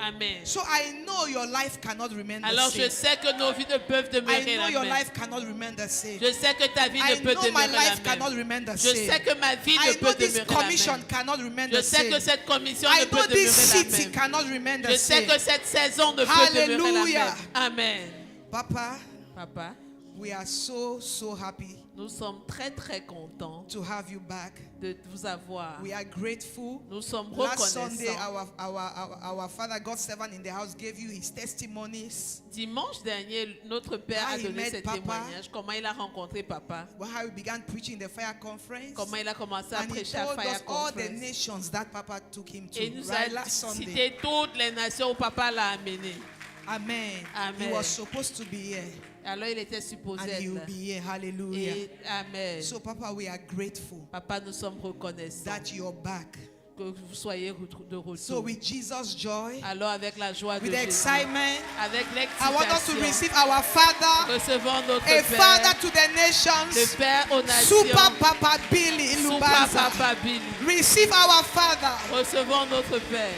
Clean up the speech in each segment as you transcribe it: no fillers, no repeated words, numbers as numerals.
Amen. So I know your life cannot remain the Alors je same. sais que nos vies ne peuvent I demeurer know la your même. life cannot remain the same. Je sais que ta vie I ne peut know my demeurer la life cannot même. remain the Je sais same. que ma vie I ne know peut this demeurer la commission même. cannot remain Je the sais que same. cette commission I ne peut know this demeurer la city même. cannot remain the Je sais same. que cette saison ne peut demeurer la Hallelujah. même. Amen. Papa, Papa, we are so happy nous sommes très contents to have you back. de vous avoir. We are grateful. Nous sommes Last Sunday, reconnaissants. our father, God's servant in the house, gave you his testimonies. Dimanche dernier, notre père How a he donné met ses Papa. témoignages. Comment il a rencontré papa. How he began preaching the fire conference. Comment il a commencé à And he prêcher à told us Fire all the Conference. nations that Papa took him to. Et il nous Right, a last Sunday. cité toutes les nations où papa l'a amené. Amen. Amen. He was supposed to be here. Alors il était supposé And être he will là. be here. Hallelujah. Et amen. So, Papa, we are grateful Papa, nous sommes reconnaissants that you're back. que vous soyez de retour. So, with Jesus' joy, Alors avec la joie de with Jésus, excitement, avec I want us to l'excitation, receive our Father, recevons notre a Père, Father to the le nations, Père aux nations, Super Papa Billy in Super Lubanza. Papa Billy. Receive our Father. Recevons notre Père.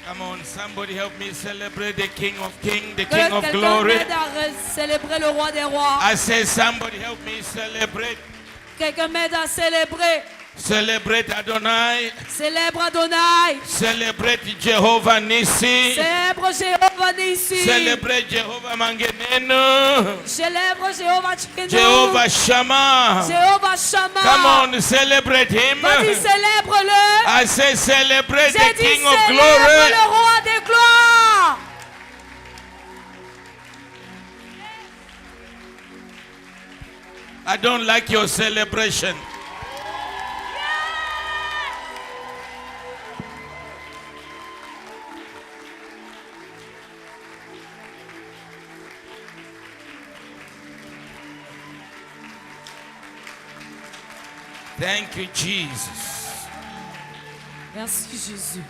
Come on, somebody help me celebrate the King of Kings, the Que King of quelqu'un Glory. m'aide à célébrer le roi des rois. I say, somebody help me celebrate. Quelqu'un m'aide à célébrer. Celebrate Adonai. Célèbre Adonai. Celebrate Jehovah Nissi. Célèbre Jéhovah Nissi. Celebrate Jehovah Mangenenu. Célèbre Jéhovah Tchikenu. Jehovah Shammah. Jéhovah Shammah. Come on, celebrate him. Vas-y, célèbre-le. I say, celebrate J'ai the dit King of célèbre Glory. le roi des gloires. I don't like your celebration. Thank you, Jesus. Merci Jésus.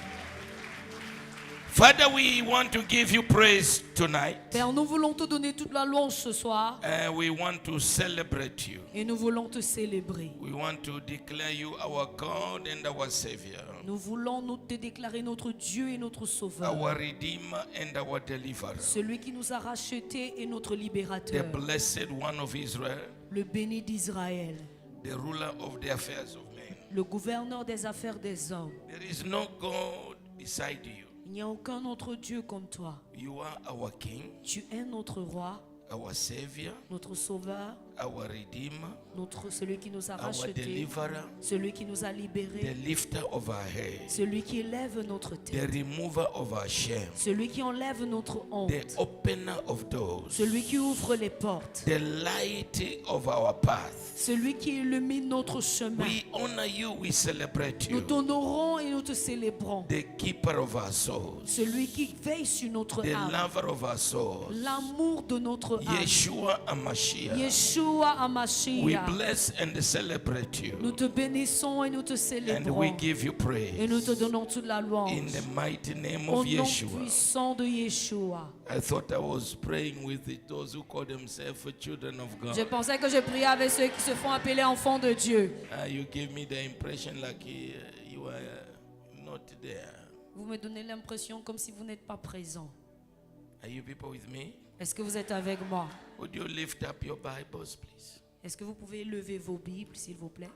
Father, we want to give you praise tonight. Père, nous voulons te donner toute la louange ce soir And we want to celebrate you. et nous voulons te célébrer. We want to declare you our God and our Savior, Nous voulons te déclarer notre Dieu et notre Sauveur, our Redeemer and our Deliverer, celui qui nous a rachetés et notre the libérateur, Blessed One of Israel, le béni d'Israël, the ruler of the affairs of men. le gouverneur des affaires des hommes. There is no God beside you. Il n'y a aucun autre Dieu comme toi. You are our King, Tu es notre roi, our Savior, notre Sauveur, our Redeemer, celui qui nous a our rachetés, Deliverer, celui qui nous a the libérés, lifter of our head, celui qui élève notre the tête, remover of our shame, celui qui enlève notre the honte, opener of doors, celui qui ouvre les portes, the light of our path. celui qui illumine notre chemin. We honor you, we celebrate Nous you, t'honorons et nous te célébrons. the keeper of our souls, Celui qui veille sur notre the âme, lover of our souls, l'amour de notre âme. Yeshua Amashiach. Yeshua We Hamashiach. bless and celebrate Nous you, te bénissons et nous te and we célébrons. give you Et nous te praise donnons toute la louange. in the mighty name Au of nom Yeshua. puissant de Yeshua. I thought I was praying with those who call themselves children of Je God. pensais que je priais avec ceux qui se font appeler enfants de Dieu. You gave me the impression like you are not there. Vous me donnez l'impression comme si vous n'êtes pas présent. Are you people with me? Est-ce que vous êtes avec moi? Would you lift up your Bibles, please? Est-ce que vous pouvez lever vos Bibles, s'il vous plaît?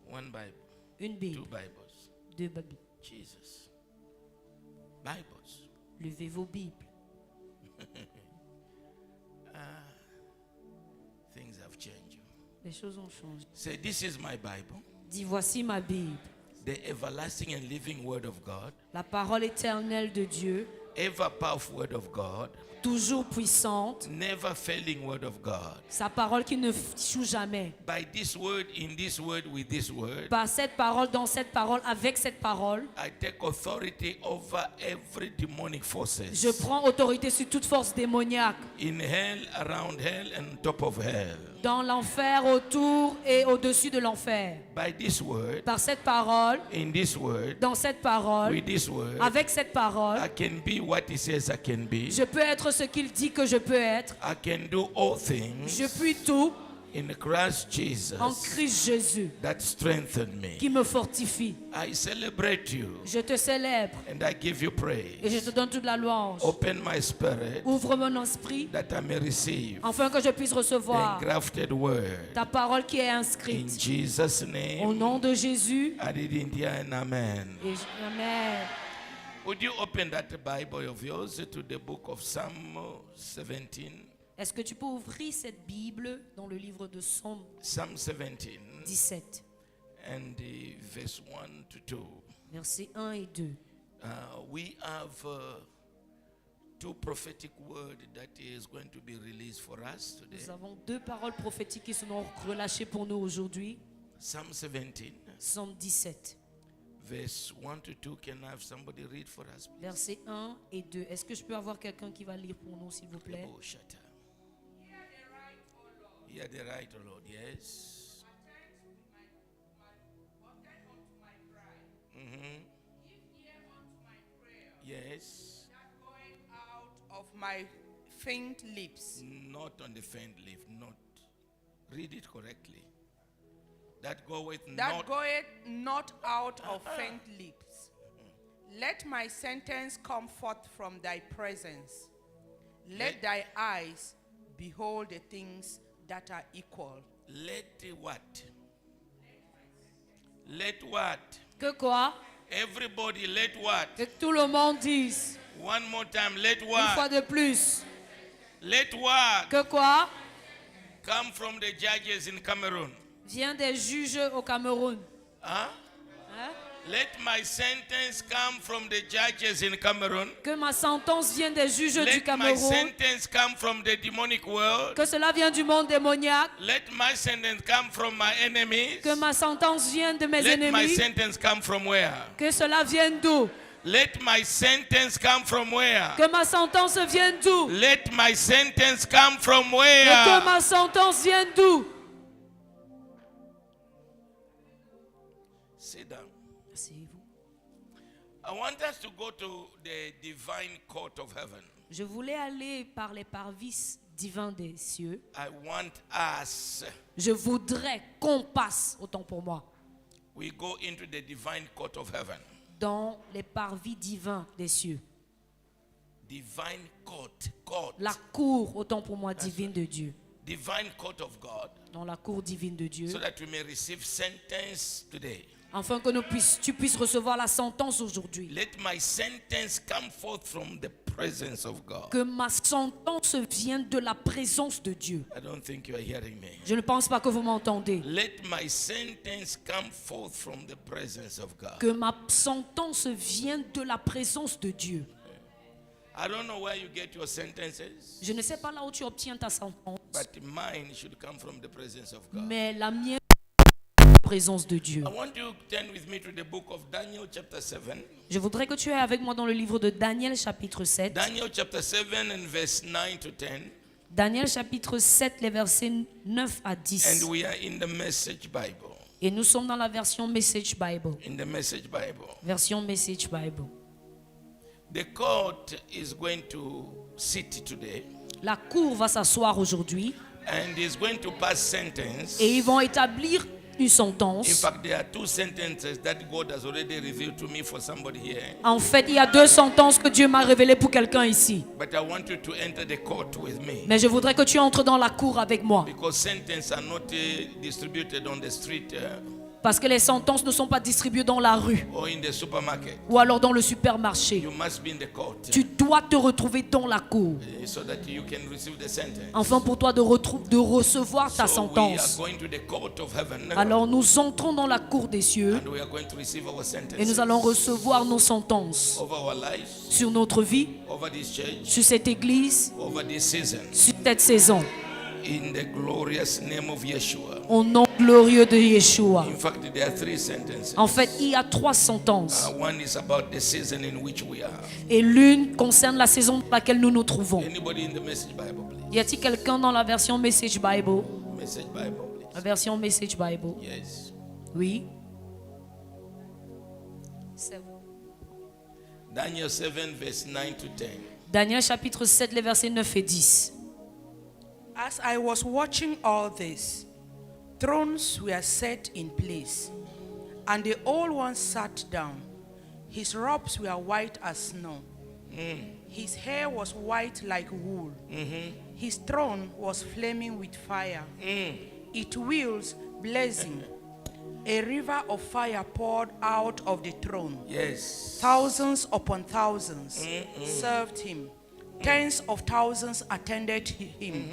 One Bible, Une two Bible, Bibles. deux Bibles. Jesus. Bibles. Levez vos Bibles. Things have changed. Les choses ont changé. Say, this is my Bible, Dis, voici ma Bible, the everlasting and living Word of God, la parole éternelle de Dieu, ever powerful Word of God, toujours puissante, never failing Word of God. sa parole qui ne échoue jamais. By this word, in this word, with this word, Par cette parole, dans cette parole, avec cette parole, I take authority over every demonic forces je prends autorité sur toute force démoniaque, in hell, around hell, and top of hell. dans l'enfer, autour et au-dessus de l'enfer. By this word, Par cette parole, in this word, dans cette parole, with this word, avec cette parole, I can be what he says I can be. je peux être ce qu'il dit que je peux être. I can do all things Je puis tout in Christ Jesus en Christ Jésus that strengthen me. qui me fortifie. I celebrate you Je te célèbre and I give you et je praise. te donne toute la louange. Open my spirit Ouvre mon esprit that I may receive afin que je puisse the recevoir engrafted word. ta parole qui est In inscrite. Jesus' Au name, nom de Jésus. I didn't hear an amen. Et Amen. Would you open that Bible of yours to the book of Psalm 17? Est-ce que tu peux ouvrir cette Bible dans le livre de Psaume Psalm 17 17, and verse 1 to 2. versets 1 et 2. We have two prophetic words that is going to be released for us today. Nous avons deux paroles prophétiques qui seront relâchées pour nous aujourd'hui. Psalm 17, Psaume 17, verse 1 to 2. Can I have somebody read for us, please? versets 1 et 2. Est-ce que je peux avoir quelqu'un qui va lire pour nous, s'il vous plaît? Oh, shut up. Hear the right, O Lord. Yes. Yes. Out of my faint lips. Not on the faint leaf. Not. Read it correctly. That goeth That not. goeth not out of faint lips. Let my sentence come forth from thy presence. Let thy eyes behold the things that are equal. Let what? Let what? Que quoi? Everybody, let what? Que tout le monde dise. One more time. Let Une fois what? de plus. Let what? Que quoi? Come from the judges in Cameroon. Vient des juges au Cameroun. Huh? Hein? Let my sentence come from the judges in Cameroon. Que ma sentence vienne des juges du Let my Cameroun. sentence come from the demonic world. Que cela vienne du monde démoniaque. Let my sentence come from my enemies. Que ma sentence vienne de mes Let my ennemis. sentence come from where? Que cela vienne d'où? Let my sentence come from where? Que ma sentence vienne d'où? Let my sentence come from Et que where? ma sentence vienne d'où? Sit down. Asseyez-vous. I want us to go to the divine court of heaven. Je voulais aller par les parvis divins des cieux. I want us, Je voudrais qu'on passe, autant pour moi, we go into the divine court of heaven. dans les parvis divins des cieux. Divine court. La cour, autant pour moi, divine de Dieu. Divine court of God. Dans la cour divine de Dieu. So that we may receive sentence today. Afin que tu puisses recevoir la sentence aujourd'hui. Let my sentence come forth from the presence of God. Que ma sentence vienne de la présence de Dieu. I don't think you are hearing me. Je ne pense pas que vous m'entendez. Let my sentence come forth from the presence of God. Que ma sentence vienne de la présence de Dieu. I don't know where you get your sentences, Je ne sais pas là où tu obtiens ta sentence, but mine should come from the presence of God. mais la mienne de la présence de Dieu. I want you to turn with me to the book of Daniel chapter 7. Je voudrais que tu aies avec moi dans le livre de Daniel chapitre 7. Daniel chapter 7 and verse 9 to 10. Daniel chapitre 7, les versets 9 à 10. And we are in the Message Bible. Et nous sommes dans la version Message Bible. In the Message Bible. Version Message Bible. The court is going to sit today La cour va s'asseoir aujourd'hui and is going to pass sentence. et ils vont établir une In sentence. fact, there are two sentences that God has already revealed to me for somebody here. En fait, il y a deux sentences que Dieu m'a révélées pour quelqu'un ici. But I want you to enter the court with me. Mais je voudrais que tu entres dans la cour avec moi. Because sentences are not distributed on the street Parce que les sentences ne sont pas distribuées dans la rue or in the supermarket. ou alors dans le supermarché. You must be in the court Tu dois te retrouver dans la cour. so that you can receive the sentence. Enfin, pour toi de recevoir ta So we are sentence. going to the court of heaven Alors nous entrons dans la cour des cieux and we are going to receive our sentence et nous allons recevoir nos sentences over our lives, sur notre vie, over this church, sur cette église, over this season. sur cette saison. In the glorious name of Yeshua. Au nom glorieux de Yeshua. In fact, there are three sentences. En fait, il y a trois sentences. One is about the season in which we are. Et l'une concerne la saison dans laquelle nous nous trouvons. Anybody in the Message Bible, please? Y a-t-il quelqu'un dans la version Message Bible? Message Bible, La please. version Message Bible. Yes. Oui. Daniel 7, verse 9 to 10. Daniel chapitre 7, les versets 9 et 10. As I was watching all this, thrones were set in place, and the old one sat down. His robes were white as snow. His hair was white like wool. His throne was flaming with fire. Its wheels blazing. A river of fire poured out of the throne. Yes. Thousands upon thousands served him. Tens of thousands attended him.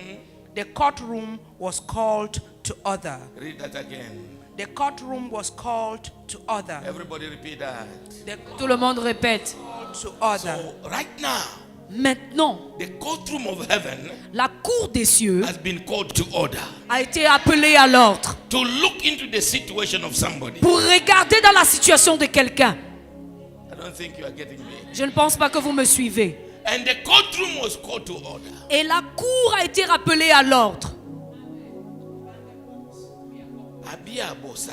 The courtroom was called to order. Read that again. The courtroom was called to order. Everybody repeat that. The Tout le monde répète. called to order. So right now, Maintenant, the courtroom of heaven la cour des cieux has been called to order. a été appelée à l'ordre To look into the situation of somebody. pour regarder dans la situation de quelqu'un. I don't think you are getting me. Je ne pense pas que vous me suivez. And the courtroom was called to order. Et la cour a été rappelée à l'ordre. Abia Bosa.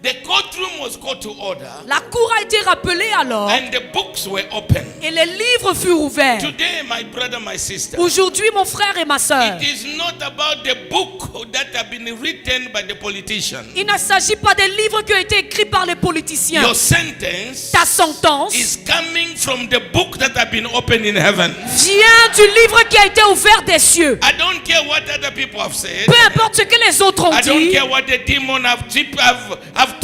The courtroom was called to order. La cour a été rappelée à l'ordre And the books were open. et les livres furent ouverts. Today, my brother, my sister, Aujourd'hui, mon frère et ma soeur, it is not about the book that have been written by the politician. il ne s'agit pas des livres qui ont été écrits par les politiciens. Your sentence Ta sentence is coming from the book that have been opened in heaven. vient du livre qui a été ouvert des cieux. I don't care what other people have said. Peu importe ce que les autres ont I don't dit, care what the demon have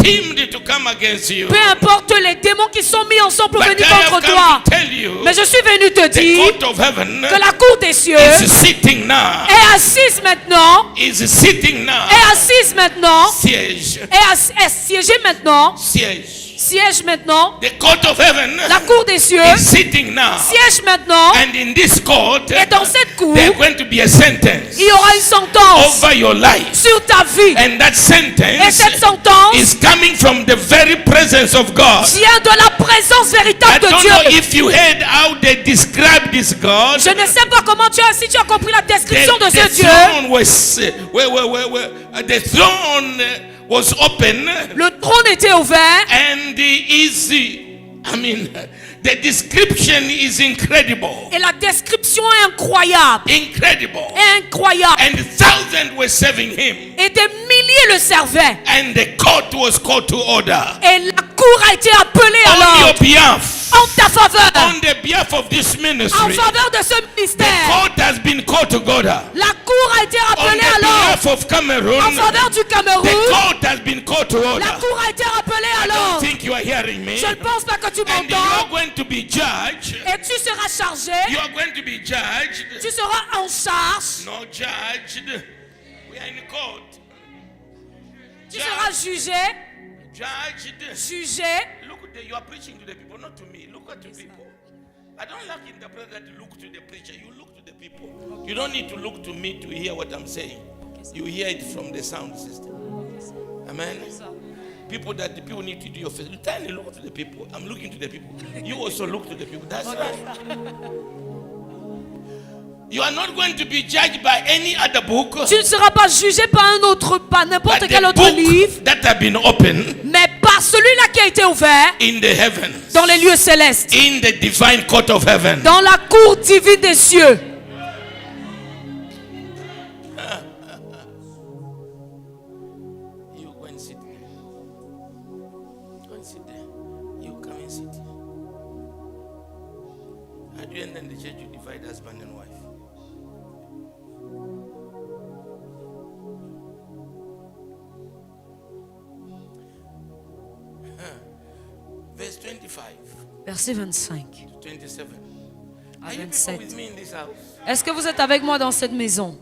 teamed to come against you. peu importe les démons qui sont mis ensemble pour But I venir have contre come toi. to tell you, Mais je suis venu te the dire court of heaven que la cour des cieux is sitting now. est assise maintenant, Is sitting now. est assise maintenant, Siège. est siégée maintenant, Siège. siège maintenant. The court of heaven La cour des cieux is sitting now. siège maintenant. And in this court, Et dans cette cour, there's going to be a sentence il y aura une sentence over your life. sur ta vie. And that Et sentence cette sentence is coming from the very presence of God. vient de la présence I véritable de don't know Dieu. if you heard how they describe this God. Je ne sais pas comment si tu as compris la description de The ce Dieu. throne was the throne was open, Le trône était ouvert and the description is incredible. et la description est incroyable. Incredible. Incroyable. And thousands were serving him. Et des milliers le servaient. And the court was called to order. Et la cour a été appelée à On your l'ordre behalf. en ta faveur. On the behalf of this En ministry. faveur de ce The ministère. court has been called to order. La cour a été On rappelée the à l'ordre behalf of Cameroon. en faveur du The Cameroun. court has been called to order. La cour a été rappelée à I don't l'ordre. think you are hearing me. Je ne pense pas que tu And you are m'entends. going to be judged. Et tu seras chargé. You are going to be judged. Tu seras en charge. No judged. We are in court. Tu seras jugé. Judged. Jugé. Look, you are preaching to the people, not to me. Look at the people. I don't like interpreters that look to the preacher. You look to the people. You don't need to look to me to hear what I'm saying. You hear it from the sound system. Amen. People that the people need to do your face. You tell me, look to the people. I'm looking to the people. You also look to the people. That's right. You are not going to be judged by any other book. Tu ne seras pas jugé par un autre, par n'importe But quel the autre livre, book that have been opened mais par celui-là qui a été ouvert in the heavens, dans les lieux célestes, in the divine court of heaven. dans la cour divine des cieux. You go and sit there. Go and sit there. You come and sit. At the end of the church, you divide husband and wife. Verse 25 Verset 25 to 27. à Are you people 27. with me in this house? Est-ce que vous êtes avec moi dans cette maison?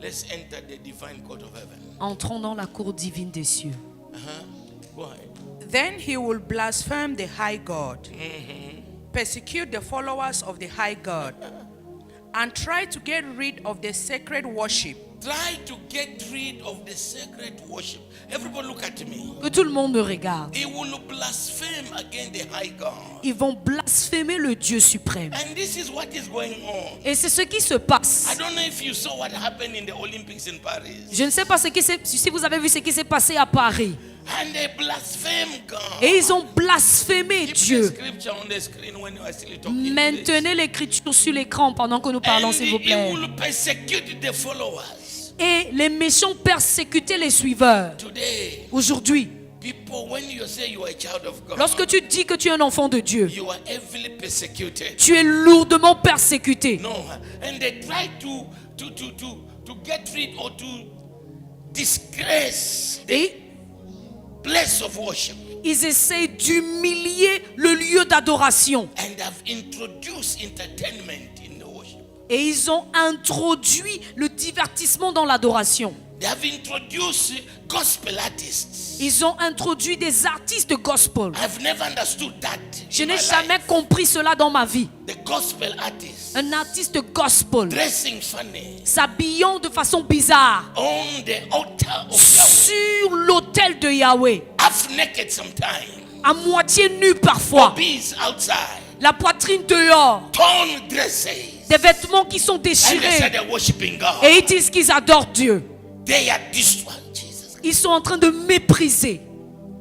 Let's enter the divine court of heaven. Entrons dans la cour divine des cieux. Go ahead. Then he will blaspheme the high God, persecute the followers of the high God, and try to get rid of the sacred worship try to get rid of the sacred worship. Everybody look at me. Que tout le monde me regarde. He will blaspheme against the high God. Ils vont blasphémer le Dieu suprême. And this is what is going on. Et c'est ce qui se passe. I don't know if you saw what happened in the Olympics in Paris. Je ne sais pas si vous avez vu ce qui s'est passé à Paris. And they blaspheme God. Et ils ont blasphémé Keep the Dieu. scripture on the screen when you are still talking. Maintenez l'écriture sur l'écran pendant que nous parlons, And s'il vous he plaît. will persecute the followers. Et les méchants persécutaient les suiveurs. Today, Aujourd'hui, people, when you say you are a child of God, lorsque tu dis que tu es un enfant de Dieu, you are heavily persecuted. tu es lourdement persécuté. No, and they try to get rid or to disgrace the Et place of worship, ils essaient d'humilier le lieu d'adoration. and have introduced entertainment in the worship. Et ils ont introduit le divertissement dans l'adoration. They have introduced gospel artists. Ils ont introduit des artistes gospel. I've never understood that. Je in n'ai my jamais life. compris cela dans ma vie. The gospel artists Un artiste gospel dressing funny s'habillant de façon bizarre on the altar of Yahweh, sur l'autel de Yahweh, half naked sometimes, à moitié nu parfois, bees outside, la poitrine dehors, torn dresses, des vêtements qui sont and they déchirés. say they're worshiping God. Et ils disent qu'ils adorent Dieu. They are destroyed. Jesus. Ils sont en train de mépriser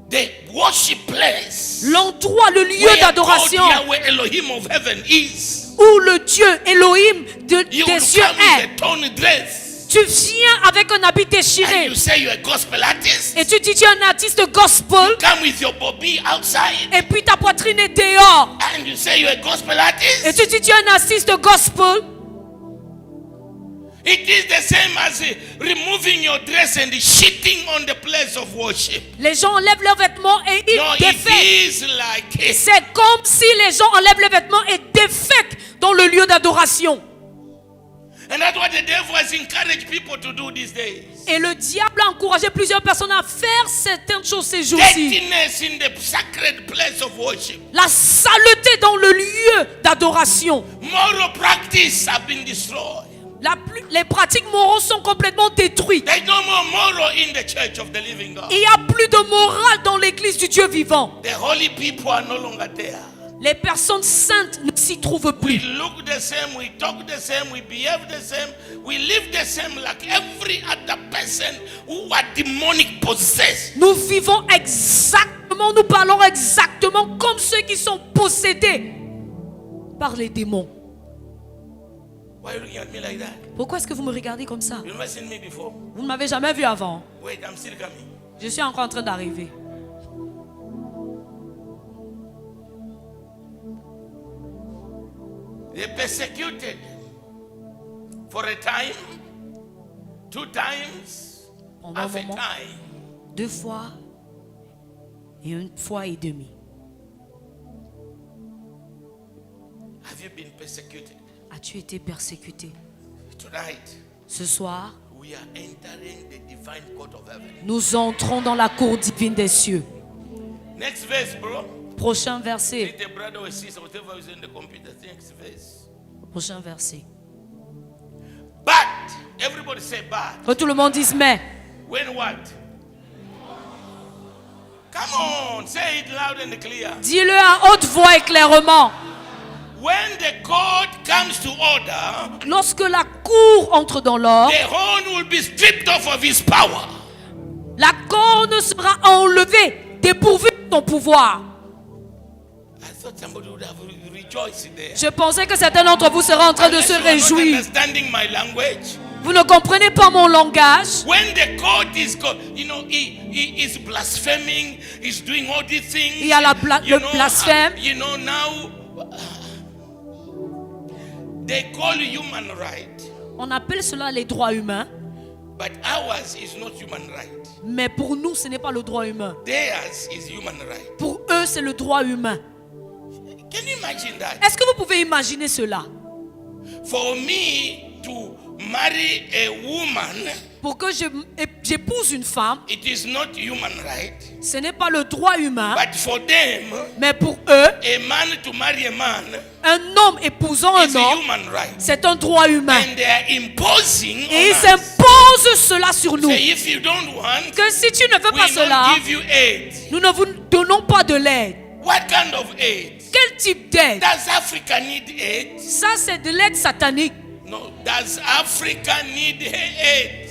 The worship place l'endroit, le lieu where God d'adoration Yahweh Elohim of heaven is. où le Dieu Elohim You des will cieux come est. with a torn dress, Tu viens avec un habit and déchiré you say you're a gospel artist. et tu dis tu es un artiste gospel Come with your bobby outside, et puis ta poitrine est dehors and you say you're a gospel et artist. tu dis tu es un artiste gospel. It is the same as removing your dress and shitting on the place of worship. Les gens enlèvent leurs vêtements et ils No, it défèquent. is like it. C'est comme si les gens enlèvent les vêtements et défèquent dans le lieu d'adoration. And that's what the devil has encouraged people to do these days. Et le diable a encouragé plusieurs personnes à faire certaines choses ces jours-ci. Dirtiness in the sacred place of worship. La saleté dans le lieu d'adoration. Moral practice have been destroyed. Les pratiques morales sont complètement détruites. There's no more moral in the church of the living God. Il n'y a plus de morale dans l'église du Dieu vivant. The holy people are no longer there. Les personnes saintes ne s'y trouvent We plus. look the same, we talk the same, we behave the same, we live the same like every other person who are demonic possessed. Nous vivons exactement, nous parlons exactement comme ceux qui sont possédés par les démons. Why are you looking at me like that? Pourquoi est-ce que vous me regardez comme ça? You've never seen me before. Vous ne m'avez jamais vu avant. Wait, I'm still coming. Je suis encore en train d'arriver. They persecuted for a time, 2 times, Pendant un half a moment, time. 2 fois et 1 fois et demi. Have you been persecuted? As-tu été persécuté? Tonight, Ce soir, we are entering the divine court of heaven. nous entrons dans la cour divine des cieux. Next verse, bro. Prochain verset. Read the brother or sister, whatever is in the computer. Next verse. Prochain verset. But, everybody say but. Que tout le monde dise mais. When what? Come on, say it loud and clear. Dis-le à haute voix et clairement. When the court comes to order, Lorsque la cour entre dans l'ordre, the horn will be stripped off of his power. la corne sera enlevée, dépourvue de son pouvoir. I thought somebody would have rejoiced there. Je pensais que certains d'entre vous seraient en train de Unless se you are not réjouir. understanding my language. Vous ne comprenez pas mon langage. When the court is, he is blaspheming, he's doing all these things. Il y a le blasphème. Now they call human right, On appelle cela les droits humains. but ours is not human right. Mais pour nous, ce n'est pas le droit humain. Theirs is human right. Pour eux, c'est le droit humain. Can you imagine that? Est-ce que vous pouvez imaginer cela? For me to marry a woman, Pour que j'épouse une femme, it is not human right. ce n'est pas le droit humain. But for them, Mais pour eux, a man to marry a man un homme épousant is un a homme, human right. c'est un droit humain. And they are imposing Et on ils us s'imposent impose cela sur nous. Say, if you don't want, Que si tu ne veux we pas cela, don't give you aid. nous ne vous donnons pas de l'aide. What kind of aid? Quel type d'aide? Does Africa need aid? Ça, c'est de l'aide satanique. No. Does Africa need aid?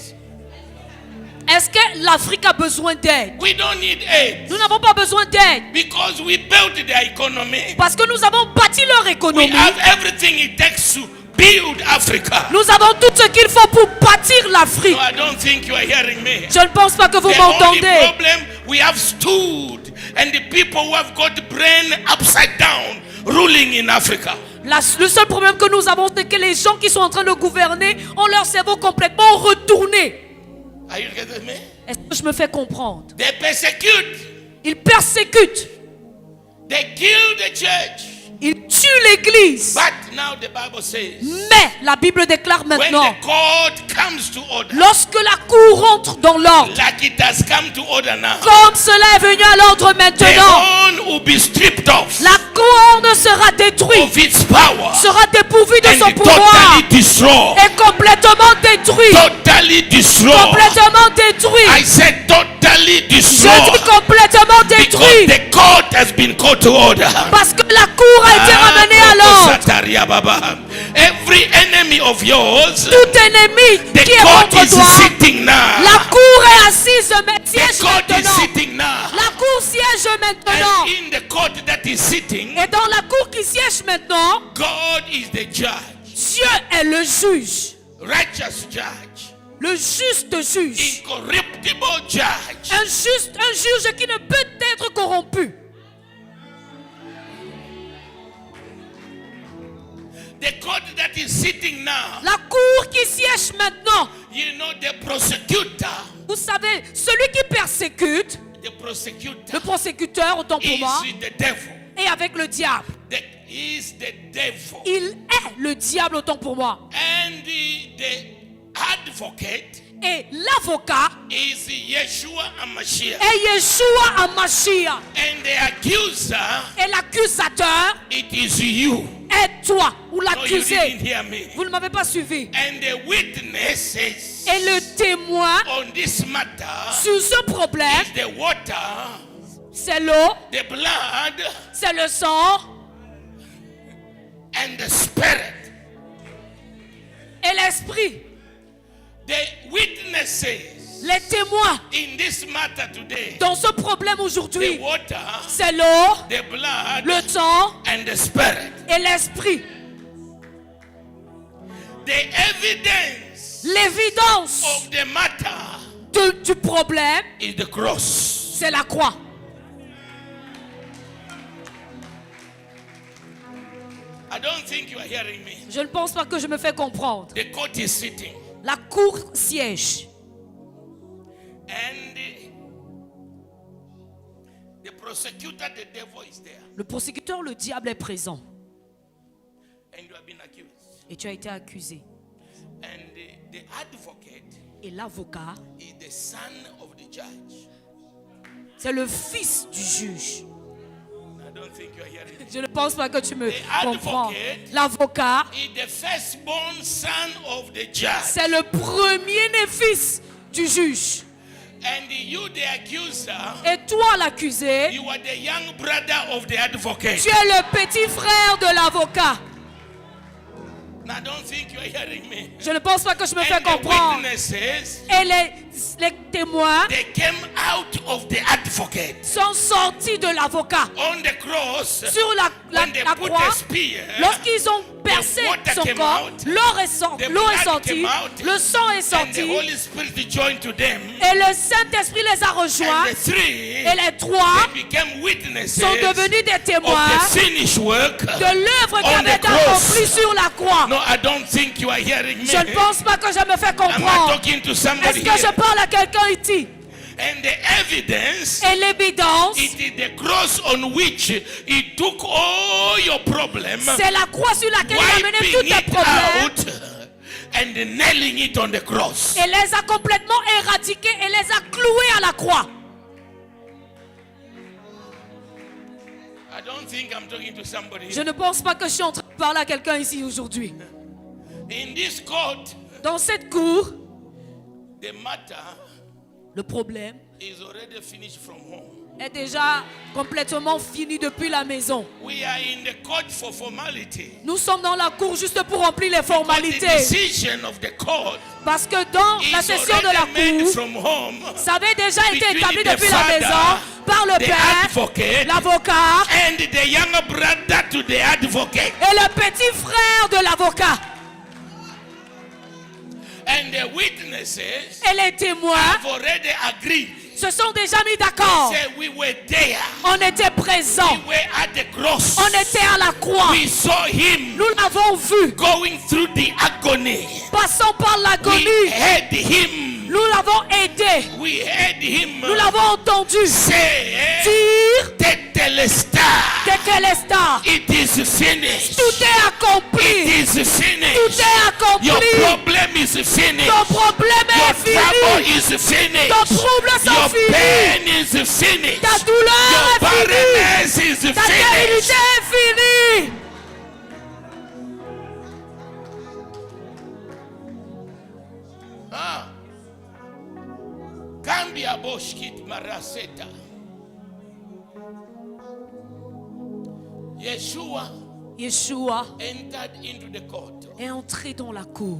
Est-ce que l'Afrique a besoin d'aide? We don't need aid Nous n'avons pas besoin d'aide because we built the economy. parce que nous avons bâti leur We économie. have everything it takes to build Africa. Nous avons tout ce qu'il faut pour bâtir l'Afrique. No, I don't think you are hearing me. Je ne pense pas que vous The only m'entendez. problem, we have stood and the people who have got brain upside down ruling in Africa. Le seul problème que nous avons, c'est que les gens qui sont en train de gouverner ont leur cerveau complètement retourné. Are you getting me? Est-ce que je me fais comprendre? They persecute. Ils persécutent. They kill the church. Ils tuent l'église. But now the Bible says, Mais la Bible déclare when maintenant, the court comes to order, lorsque la cour rentre dans l'ordre, like it has come to order now, comme cela est venu à l'ordre the maintenant, horn will be stripped off la couronne sera détruite, of its power sera dépourvue de son and pouvoir totally destroyed. et complètement détruite. Totally destroyed. Complètement détruite. I said totally Je dis destroyed complètement because détruite. the court has been called to order. Parce que la cour a été ramenée à l'ordre. Every enemy of yours, Tout ennemi the qui est court contre is toi, sitting la now. cour est assise, mais The siège court is maintenant. sitting now. La cour siège maintenant. And in the court that is sitting, Et dans la cour qui siège maintenant, God is the judge, Dieu est le juge, righteous judge, le juste juge, incorruptible judge. un juge qui ne peut être corrompu. The court that is sitting now, La cour qui siège maintenant, you know, the prosecutor, vous savez, celui qui persécute, the prosecutor le prosécuteur, autant pour moi, is the devil. est avec le diable. Is the devil. Il est le diable, autant pour moi. And the advocate Et l'avocat is Yeshua HaMashiach. est Yeshua HaMashiach. And the accuser, Et l'accusateur it is you. est toi, ou No, you l'accusé. didn't hear me. Vous ne m'avez pas suivi. And the witnesses Et le témoin on this matter sur ce problème, is the water, c'est l'eau, the blood, c'est le sang and the spirit. et l'esprit. The witnesses Les témoins in this matter today, dans ce problème the aujourd'hui, water, c'est l'eau, the blood, le sang and the spirit. et l'esprit. The evidence L'évidence of the matter du problème, is the cross. c'est la croix. I don't think you are hearing me. Je ne pense pas que je me fais comprendre. The court is sitting, La cour siège. and the prosecutor, the devil, is there, Le prosécuteur, le diable est présent. and you have been accused. Et tu as été accusé. And the advocate Et l'avocat, is the son of the judge. c'est le fils du juge. I don't think you are hearing me. Je ne pense pas que tu me The comprends. advocate L'avocat, Is the firstborn son of the judge. c'est le premier-né fils du juge. And you, the accuser, Et toi, l'accusé, you are the young brother of the advocate. tu es le petit frère de l'avocat. Now, I don't think you are hearing me. Je ne pense pas que je me fais And the comprendre. witnesses, Et les témoins they came out of the advocate. sont sortis de l'avocat. On the cross, Sur la when they put croix, a spear, lorsqu'ils ont percé water son came corps, out, l'eau est the sortie, blood came out, le sang est and the sorti, Holy Spirit joined to them. et le Saint-Esprit les a rejoints, And the three, et les trois they became witnesses sont devenus des témoins of the finished work. de l'œuvre qui on avait the été cross. accomplie sur la croix. No, I don't think you are hearing me. Je ne pense pas que je me fais Am I comprendre. talking to somebody Est-ce que je here? parle à quelqu'un ici? And the evidence, Et l'évidence, it is the cross on which he took all your problems, c'est la croix sur laquelle il a mené tous wiping tes it problèmes out and nailing it on the cross. et les a complètement éradiqués et les a cloués à la croix. I don't think I'm talking to somebody. Je ne pense pas que je suis en train de parler à quelqu'un ici aujourd'hui. In this court, Dans cette cour, the matter Le problème is already finished from home. est déjà complètement fini depuis la maison. We are in the court for formality. Nous sommes dans la cour juste pour remplir les But the formalités. decision of the court Parce que dans la is session de la already made cour, from home. ça avait déjà été Between établi the depuis la father, maison par le the père, advocate, l'avocat and the younger brother to the advocate. et le petit frère de l'avocat. And the witnesses Et les témoins have already agreed. se sont déjà mis d'accord. Say we were there. On était présents. We were at the cross. On était à la croix. We saw him Nous l'avons vu. going through the agony. Passant par We l'agonie. heard him. Nous l'avons aidé. We heard him Nous l'avons entendu say, dire Tetelestai. Tetelestai. It is finished. Tout est accompli. It is Tout finished. est accompli. Your problem is finished. Ton problème Your est trouble fini. is finished. Ton trouble Your sont finis. pain is finished. Ta douleur Your est finie. barrenness is Ta stérilité finished. est finie. Cambia boshkit maraseta. Yeshua entered into the court. est entré dans la cour.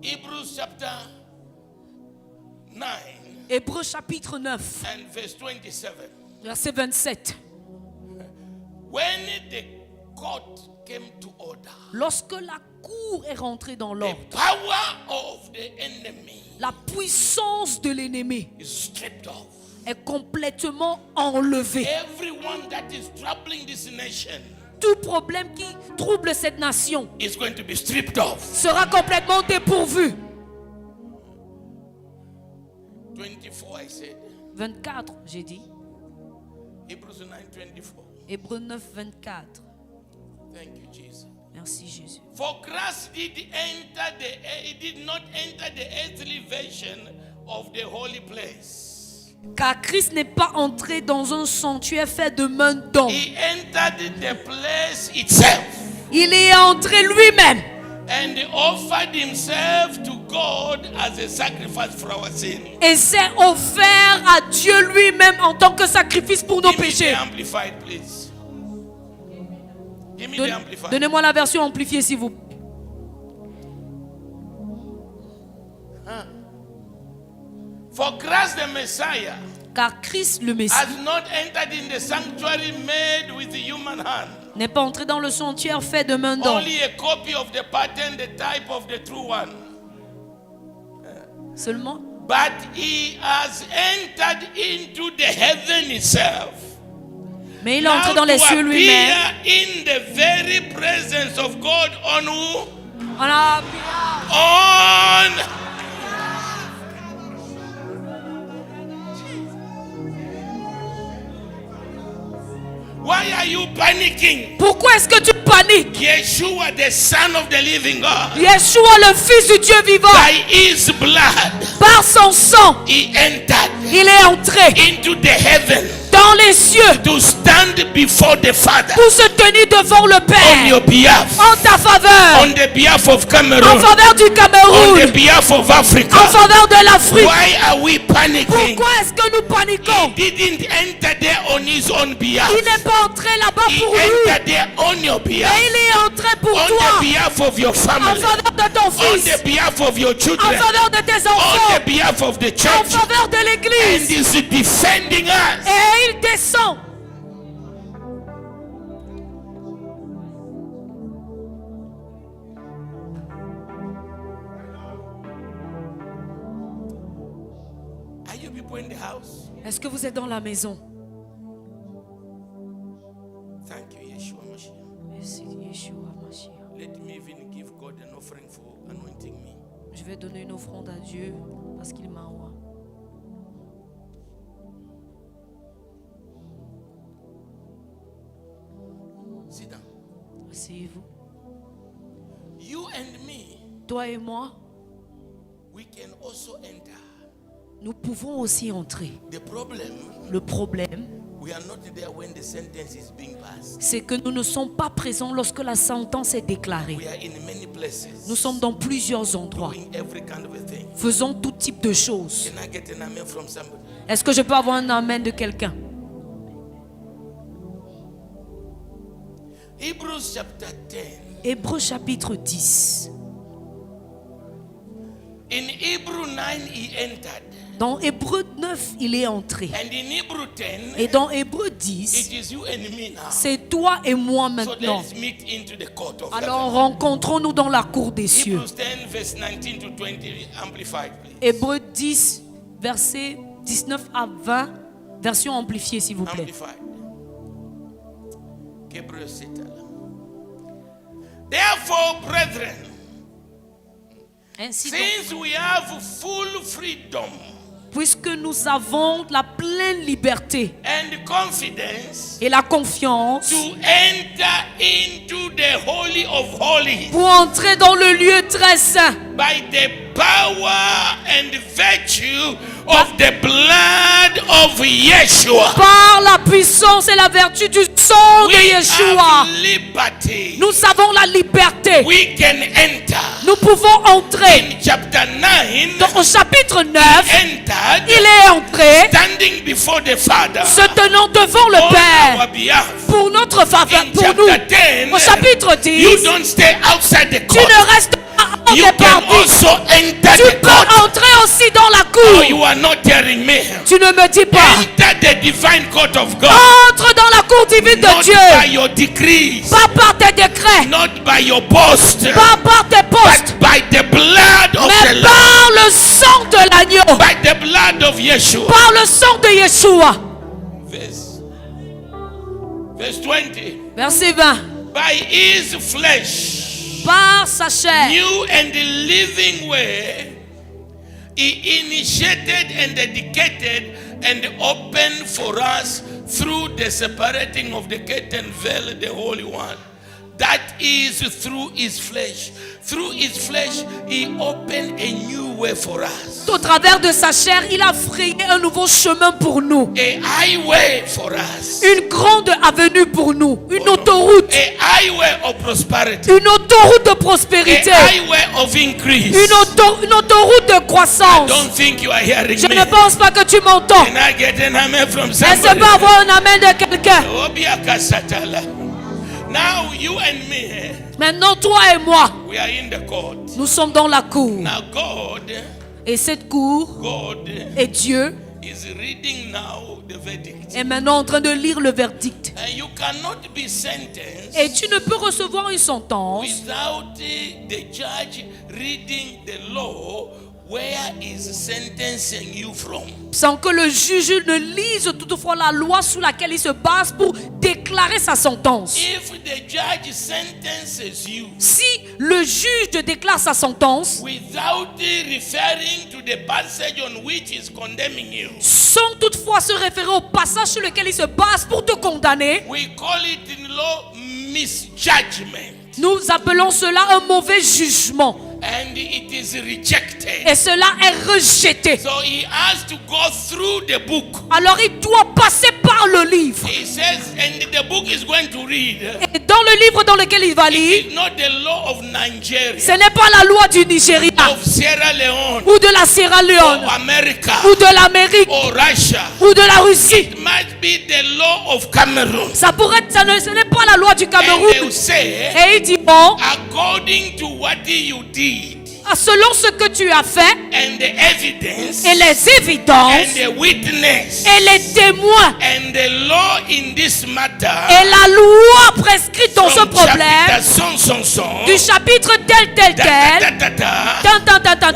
Hebrews chapter 9 Hébreux chapitre 9, and verse 27. verset 27. When the court came to order, Lorsque la cour est rentrée dans the l'ordre, power of the enemy la puissance de l'ennemi is stripped off. est complètement enlevée. Everyone that is troubling this nation Tout problème qui trouble cette nation is going to be stripped off. sera complètement dépourvu. 24, I said. 24, j'ai dit. Hebrews 9, 24. Hébreux 9, 24. Thank you, Jesus. Merci Jésus. For Christ he did not enter the earthly version of the holy place. Car Christ n'est pas entré dans un sanctuaire fait de main d'homme. He entered the place itself Il y est entré lui-même and offered himself to God as a sacrifice for our sin. et s'est offert à Dieu lui-même en tant que sacrifice pour nos Give me the péchés. amplified, please. Give me the amplified. Donnez-moi la version amplifiée s'il vous plaît. For Christ the Messiah Car Christ le Messie has not entered in the sanctuary made with the human hand. n'est pas entré dans le sanctuaire fait de main d'homme. Only a copy of the pattern, the type of the true one. Seulement, But he has entered into the heaven itself. mais il est entré Now dans les to cieux lui-même. appear in the very presence of God on who? On a On. Why are you panicking? Pourquoi est-ce que tu paniques? Yeshua, the Son of the living God, Yeshua, le Fils du Dieu vivant, by his blood, par son sang, he entered il est entré into the heaven dans les cieux to stand before the Father pour se tenir devant le on Père your behalf, en ta faveur, on the behalf of en Cameroon, faveur du on the Cameroun, behalf of en Africa. faveur de l'Afrique. Why are we panicking? Pourquoi est-ce que nous paniquons? He didn't enter there on his own behalf. Il n'est pas entré là-bas He pour lui, entered there on your mais behalf, il est entré pour on toi, the behalf of your en family, faveur de ton on fils, the behalf of your en children, faveur de tes on enfants, the behalf of the en church, faveur de and l'église. is defending us. Et il descend. Are you people in the house? Est-ce que vous êtes dans la maison? Thank you, Yeshua Mashiach. Merci Yeshua Mashiach. Let me even give God an offering for anointing me. Je vais donner une offrande à Dieu parce qu'il m'a envoyé. Sit down. Asseyez-vous. You and me, Toi et moi, we can also enter. nous pouvons aussi entrer. The problem, Le problème, We are not there when the sentence is being passed. c'est que nous ne sommes pas présents lorsque la sentence est déclarée. We are in many places. Nous sommes dans plusieurs endroits, Doing every kind of a thing. faisons tout type de choses. Can I get an amen from somebody? Est-ce que je peux avoir un amen de quelqu'un? Hebrews chapter 10. Hébreux chapitre 10. In Hebrew 9 he entered. Dans Hébreux 9, il est entré. And in Hebrew 10, Et dans Hébreux 10, it is you and me now. c'est toi et moi So maintenant. let's meet into the court of Alors heaven. rencontrons-nous dans la cour des cieux. Hebrews 10 verse 19 to 20 amplified, please. Hébreux 10, versets 19 à 20, version amplifiée s'il vous plaît. Amplified. Hebrews 7. Therefore, brethren, Ainsi donc, since we have full freedom puisque nous avons la pleine liberté and confidence et la confiance to enter into the Holy of Holies pour entrer dans le lieu très saint by the power and virtue of the blood of Yeshua, par la puissance et la vertu du sang de we Yeshua. have liberty. Nous avons la liberté. We can enter. Nous pouvons entrer. In chapter 9, Au chapitre 9, entered, il est entré standing before the Father se tenant devant le on our Père behalf. pour notre faveur, In pour nous. chapter 10, Au chapitre you 10, don't stay outside the tu court. ne restes pas en You dehors. can also enter Tu the peux court. entrer aussi dans la Oh, cour. you are not hearing me. Tu ne me dis pas. Enter the divine court of God. Entre dans la cour divine de Not Dieu. by your decrees, Pas par tes décrets. not by your boast, Pas par tes postes. but by the blood of Mais the Lamb, par le sang de l'agneau. by the blood of Yeshua. Par le sang de Yeshua. Verse 20. Verset 20. By his flesh, Par sa chair. new and living way, he initiated and dedicated and opened for us through the separating of the curtain veil, the Holy One. That is through his flesh. Through his flesh, he opened a new way for us. Au travers de sa chair, il a frayé un nouveau chemin pour nous. A highway for us. Une grande avenue pour nous. Une autoroute. A highway of prosperity. Une autoroute de A prospérité. highway of increase. Une autoroute de croissance. Don't think you are hearing Je me. ne pense pas que tu m'entends. Can I get an amen from Est-ce que somebody? peut avoir un amen de quelqu'un? Obiakasatala. Now you and me, Maintenant, toi et moi, we are in the court. nous sommes dans la cour. Now God Et cette cour, et Dieu, is reading now the verdict. est maintenant en train de lire le verdict. And you cannot be sentenced Et tu ne peux recevoir une sentence without the judge reading the law where is sentencing you from. sans que le juge ne lise toutefois la loi sous laquelle il se base pour déclarer sa sentence. If the judge sentences you Si le juge déclare sa sentence without referring to the passage on which is condemning you, sans toutefois se référer au passage sur lequel il se base pour te condamner, we call it in law misjudgment. nous appelons cela un mauvais jugement. And it is rejected. Et cela est rejeté. So he has to go through the book. Alors il doit passer par le livre. He says, and the book is going to read. Et dans le livre dans lequel il va lire, It's not the law of Nigeria, ce n'est pas la loi du Nigeria of Sierra Leone, ou de la Sierra Leone or America, ou de l'Amérique or Russia. ou de la Russie. It must be the law of Cameroon. Ça pourrait être, ce n'est pas la loi du And they Cameroun. will say, Et il dit bon, according to what you did, selon ce que tu as fait and the evidence, et les évidences and the witness, et les témoins and the law in this matter, et la loi prescrite dans ce from problème chapter son, du chapitre tel tel tel,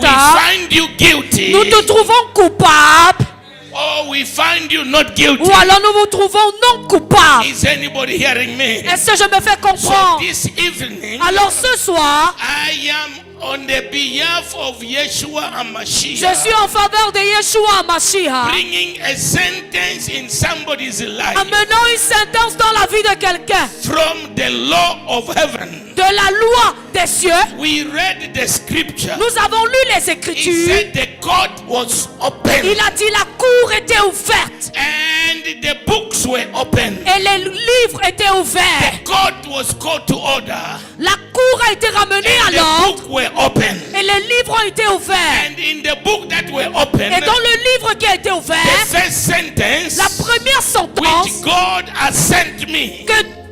we find you guilty, nous te trouvons coupable or we find you not guilty. ou alors nous vous trouvons non coupable. Is anybody hearing me? Est-ce que je me fais So comprendre? this evening, Alors ce soir, I am on the behalf of Yeshua Je HaMashiach, suis en faveur de Yeshua Mashiach, bringing a sentence in somebody's life amenant une sentence dans la vie de quelqu'un, from the law of heaven. de la loi des cieux. We read the scripture. Nous avons lu les He Écritures. said the court was open Il a dit la cour était ouverte and the books were open. et les livres étaient ouverts. The court was called to order La cour a été ramenée à and the l'ordre books were open. et les livres ont été ouverts. And in the book that were open, Et dans le livre qui a été the ouvert, first sentence la première sentence which God has sent me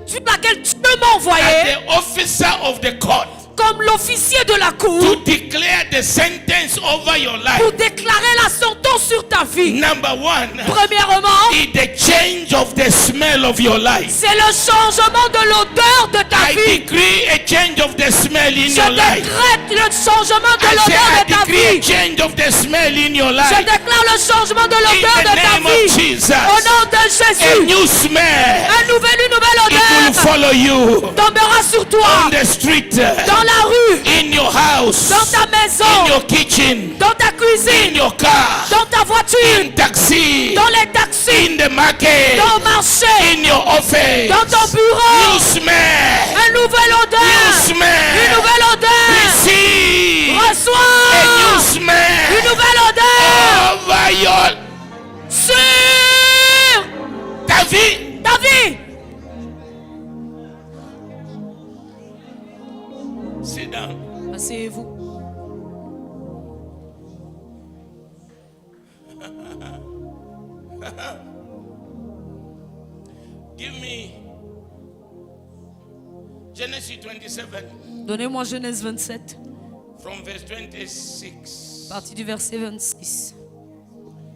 sur laquelle Dieu m'a envoyé as the officer of the court comme l'officier de la cour to declare the sentence over your life. pour déclarer la sentence sur ta vie. Number one Premièrement, is the change of the smell of your life. c'est le changement de l'odeur de ta I vie. decree a change of the smell in Je your life. décrète le changement de I l'odeur de ta decree a vie. change of the smell in your Je life. déclare le changement de In l'odeur the de ta name of vie. Jesus, Au nom de a Jésus, new smell. une nouvelle It will odeur follow you tombera sur toi, on the street, dans la rue, in your house, dans ta maison, in your kitchen, dans ta in cuisine, your car, dans ta voiture, in taxi, dans les taxis, in the market, dans le marché, in your office. dans ton New bureau. smell. Une nouvelle New odeur. Une smell. nouvelle odeur. Receive a new Reçois smell une nouvelle odeur over your sur ta vie. ta vie. Sit down. Asseyez-vous. Give me Genesis 27 Donnez-moi Genèse 27, from verse 26. partie du verset 26.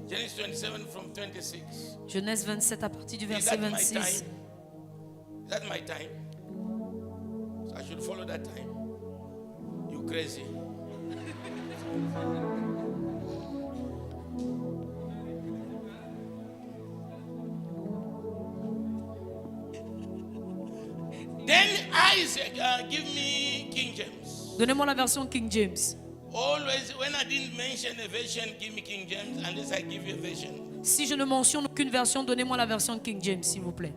Genesis 27 from 26. Genèse 27 à partir du Is verset that my 26. time? Is that my time? So I should follow that time. You crazy. Then Isaac, give me King James. Donnez-moi la version King James. Always, when I didn't mention a version, give me King James, unless I give you a version. Si je ne mentionne aucune version, donnez-moi la version King James, s'il vous plaît.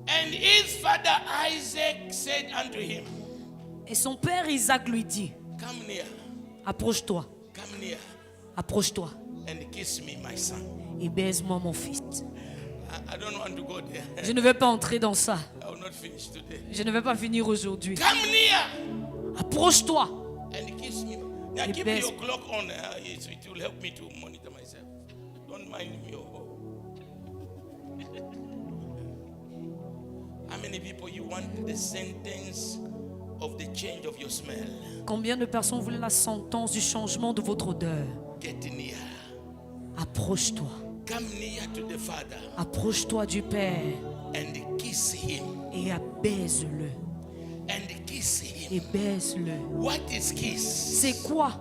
And his father Isaac said unto him, Et son père Isaac lui dit, come near, approche-toi, come near, approche-toi and kiss me, my son. et baise-moi mon fils. I don't want to go there. Je ne vais pas entrer dans ça. I will not finish today. Je ne vais pas finir aujourd'hui. Come near Approche-toi. and kiss me. Now The keep best. your clock on. It will help me to monitor myself. Don't mind me. How many people you want the sentence of the change of your smell? Combien de personnes voulaient la sentence du changement de votre odeur? Get near. Approche-toi. Come near to the Father Approche-toi du Père and kiss him. et baise-le. And kiss him. Et baise-le. What is kiss? C'est quoi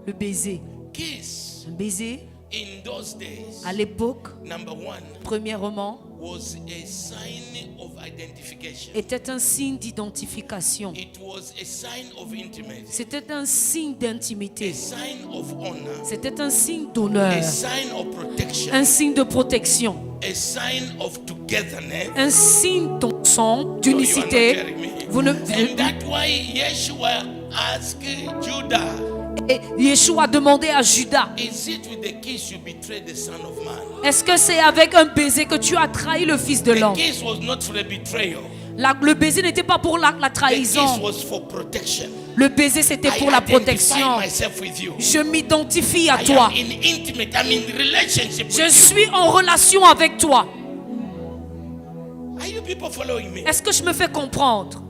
le baiser? Kiss Un baiser, in those days, à l'époque, number one, premièrement, was a sign of identification. était un signe d'identification. It was a sign of intimacy, C'était un signe d'intimité. a sign of honor, C'était un signe d'honneur. a sign of protection, Un signe de protection. a sign of togetherness. Un signe d'ensemble, No, d'unicité. you are not hearing me. Vous ne- And that's why Yeshua asked Judah, Et Yeshua a demandé à Judas, is it with the kiss you betrayed the Son of Man? est-ce que c'est avec un baiser que tu as trahi le Fils de The l'homme? kiss was not for a betrayal. Le baiser n'était pas pour la The kiss trahison. was for protection. Le baiser c'était I pour la identify protection. myself with you. Je m'identifie à I toi. am in intimate, I'm in relationship with Je you. suis en relation avec toi. Are you people following me? Est-ce que je me fais comprendre?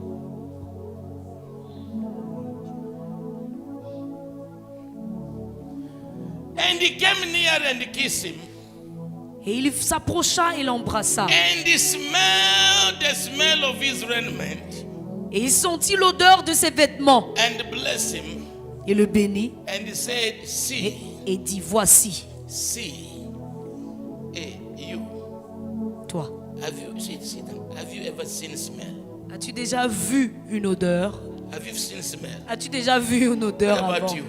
And he came near and kissed him. Et il s'approcha et l'embrassa. And he smelled the smell of his raiment. Et il sentit l'odeur de ses vêtements. And blessed him. Et le bénit And he said, et, see, et dit, voici, see. Hey, you. toi. Have you ever seen smell? As-tu déjà vu une odeur? Have you seen smell? As-tu déjà vu une odeur What about avant? you?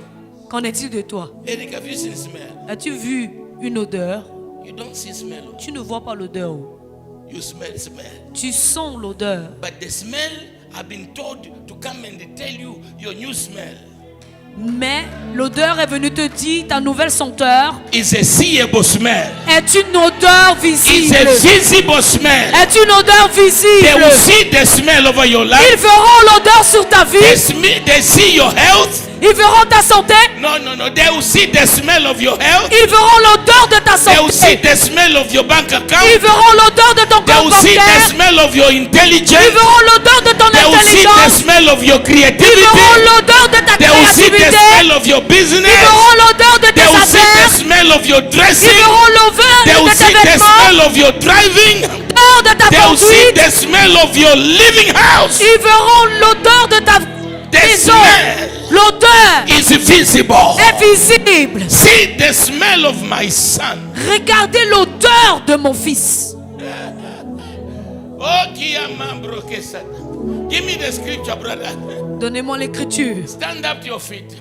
Qu'en est-il de toi? Eric, have you seen smell? As-tu vu une odeur? You don't see smell. Tu ne vois pas l'odeur. You smell smell. Tu sens l'odeur. But the smell, I've been told to come and tell you your new smell. Mais l'odeur est venue te dire, ta nouvelle senteur It's a seeable smell. est une odeur It's visible. a visible smell. Est une odeur They visible. will see the smell over your Ils life. verront l'odeur sur ta vie. They see your health. Ils verront ta santé. No. They will see the smell of your health. Ils verront l'odeur de ta They will see santé. the smell of your bank Ils account. verront l'odeur de ton They corps will see the bancaire. smell of your Ils intelligence. verront l'odeur de ton They will see the intelligence. smell of your Ils verront creativity. l'odeur de ta They will see the créativité. smell of your Ils business. verront l'odeur de They tes will see the affaires. smell of your Ils dressing. verront They l'odeur will de see tes the vêtements. smell of your driving. L'odeur de ta They will see conduite. the smell of your living house. Ils verront l'odeur de ta The maison. smell L'odeur is visible. est visible. See the smell of my son. Regardez l'odeur de mon fils. Oh, Kiyamambro Kesada. Give me the scripture, brother. Donnez-moi l'écriture. Stand up to your feet.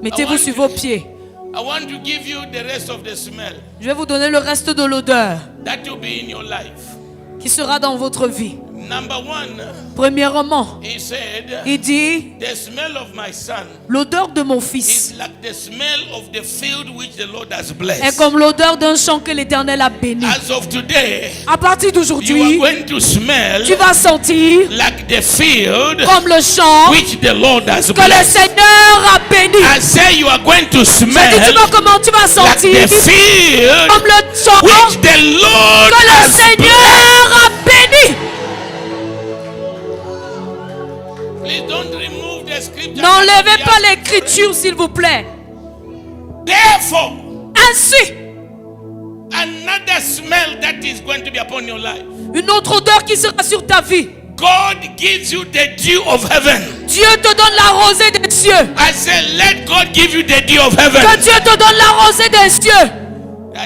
Mettez-vous sur vos pieds. I want to give you the rest of the smell Je vais vous donner le reste de l'odeur that will be in your life. qui sera dans votre vie. Number one, Premièrement, he said, il dit, the smell of my son l'odeur de mon fils is like the smell of the field which the Lord has est blessed. comme l'odeur d'un champ que l'Éternel a béni. As of today, À partir you are d'aujourd'hui, going to smell tu vas sentir like the field comme le champ which the Lord has que le blessed. Seigneur a béni. I say you are going to Je dis, smell tu vois comment tu vas like sentir the field comme le champ which the Lord que le has blessed. Seigneur a béni. Please don't remove the scripture. N'enlevez pas l'écriture, s'il vous plaît. Therefore, Ainsi, another smell that is going to be upon your life. une autre odeur qui sera sur ta vie. God gives you the dew of heaven. Dieu te donne la rosée des cieux. I say, let God give you the dew of heaven. Que Dieu te donne la rosée des cieux.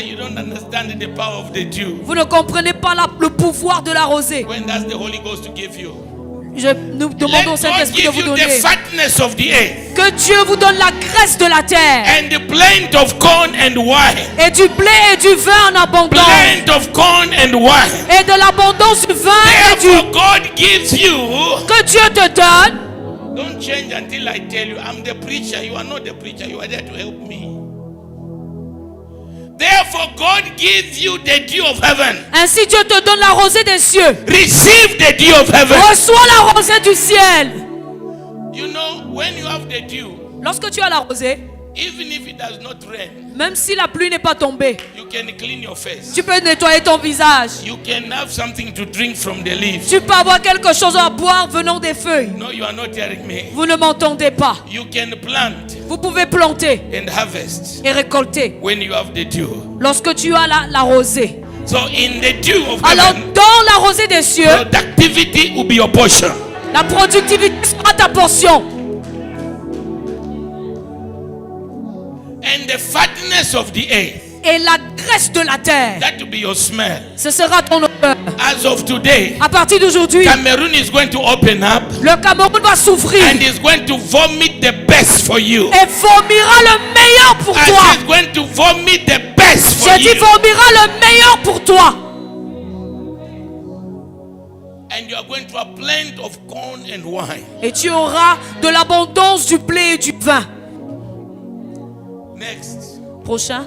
You don't understand the power of the dew. Vous ne comprenez pas le pouvoir de la rosée. When does the Holy Ghost to give you? Nous Let demandons au God Saint-Esprit de give vous you the donner. fatness of the earth Que Dieu vous donne la graisse de la terre. and the plant of corn and wine. Et du blé et du vin en abondance. Plant of corn and wine. Et de l'abondance du vin et Therefore, God gives you. que Dieu te donne. Don't change until I tell you. I'm the preacher. You are not the preacher. You are there to help me. Therefore, God gives you the dew of heaven. Ainsi Dieu te donne la rosée des cieux. Receive the dew of heaven. Reçois la rosée du ciel. You know, when you have the dew, Lorsque tu as la rosée, even if it does not rain, même si la pluie n'est pas tombée, you can clean your face. tu peux nettoyer ton visage. You can have something to drink from the leaves. Tu peux avoir quelque chose à boire venant des feuilles. No, you are not hearing me. Vous ne m'entendez pas. You can plant Vous pouvez planter and harvest et récolter when you have the dew. lorsque tu as la rosée. So in the dew of Alors heaven, dans la rosée des cieux, productivity will be your portion. la productivité sera ta portion. And the fatness of the earth, Et la graisse de la terre, that will be your smell. ce sera ton odeur. As of today, À partir d'aujourd'hui, Cameroon is going to open up le Cameroun va s'ouvrir and is going to vomit the best for you. et vomira le meilleur pour I toi. say it's going to vomit the best for J'ai dit you. vomira le meilleur pour toi. And you are going to have plenty of corn and wine. Et tu auras de l'abondance du blé et du vin. Next. Prochain.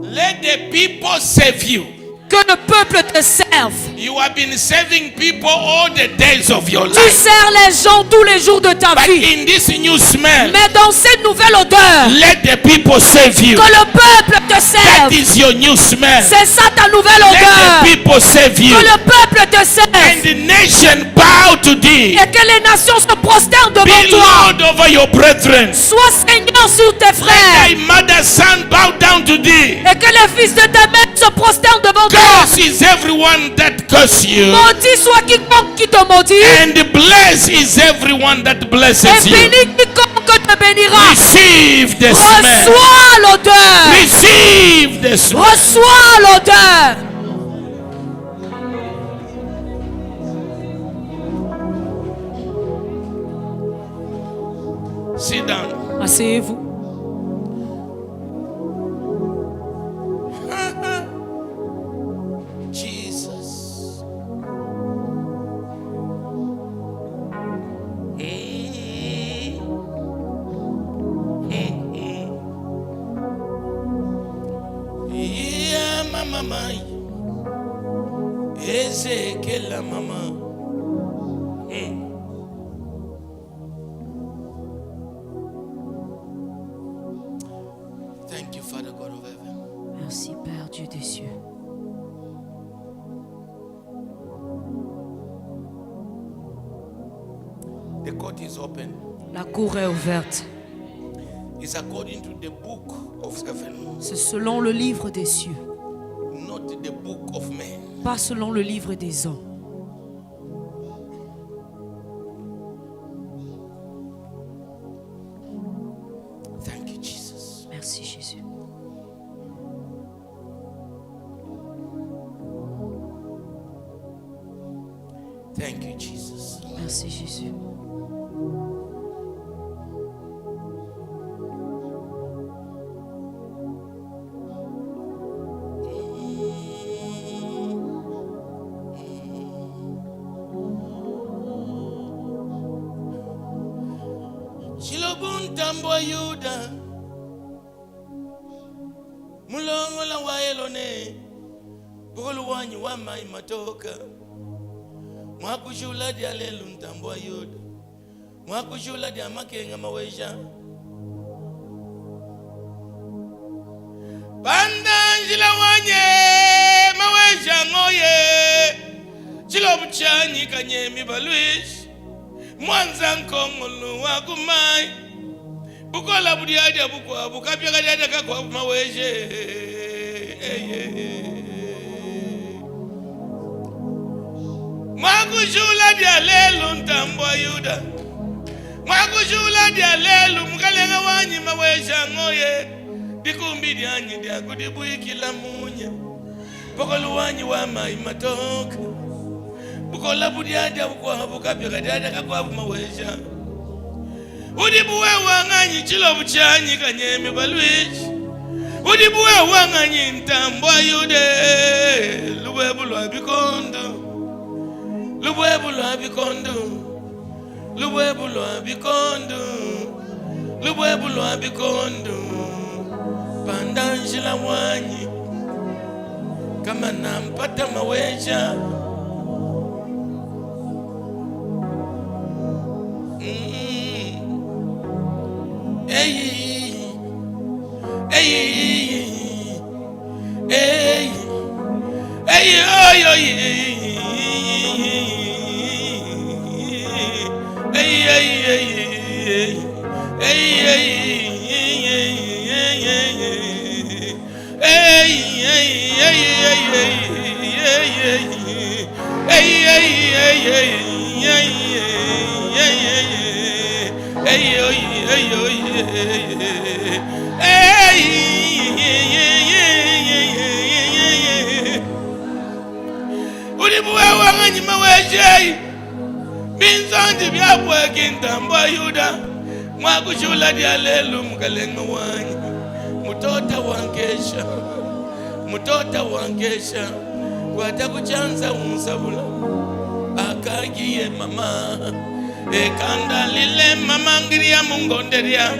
Let the people save you. Que le peuple te serve. You have been serving people all the days of your Tu life. sers les gens tous les jours de ta But vie. in this new smell, Mais dans cette nouvelle odeur, let the people save you. que le peuple te That serve. is your new smell. C'est ça ta nouvelle Let odeur. the people save you. Que le peuple te And serve. the nation bow to thee. Et que les nations se prosternent devant Be toi. Lord over your brethren. Sois Seigneur sur tes Let frères. thy mother's son bow down to thee. Et que les fils de ta mère se prosternent devant toi. Curse is everyone that curse you. Maudit soit quiconque qui te maudit. And blessed is everyone that Et blesses you. bénis quiconque te bénira. Receive the smell. Reçois l'odeur. Receive the smell. Reçois l'odeur. Sit down. Asseyez-vous. Jesus. Yeah, mama, mai. Ezekela mama. Thank you, Father God of heaven. Merci, Père Dieu des cieux. The court is open. La cour est ouverte. It's according to the book of heaven, C'est selon le livre des cieux, not the book of men. pas selon le livre des hommes. Thank you, Jesus. Merci, Jésus. Thank you, Jesus. Merci, Jésus. Shilobuntambo Yuda mulongo la waelone bukulu wanyu wa mai matoka mwakushula dia lelu ntambo Yuda mwakushula dia makenga mawesha bandanjila wanye mawesha ngoye chilobuchanyi kanyemi balwish Mwanza nkongolu wakumai bukola budiadia bukwa bukapya kadiadia kakwa maweje Mwakushula dia lelu ntambwa Yuda Mwakushula dia lelu mkalenga wanyi mawesha ngoye Dikumbi dianyi dia kudibui kila munya Bukolu wanyi wa mai matoka Bukola budiadia bukwa bukapya kadiadia kakwa maweja Udibuwe wanganyi chilo buchanyi kanyemi balwichi Udibuwe wanganyi ntambwa Yude Luwebu lwa bikondo Luwebu lwa bikondo Luwebu lwa bikondo Luwebu lwa bikondo Pandanjila wanyi Kama nampata maweja Udibuwe wanganyi maweje Binzonji byabwe kintambwa Yuda Mwakushula dia lelu mkalenga wanyi Mutota wankesha Kwata kuchanza unsabula Akagiye mama Ekanda lile mama ngiria mungonderia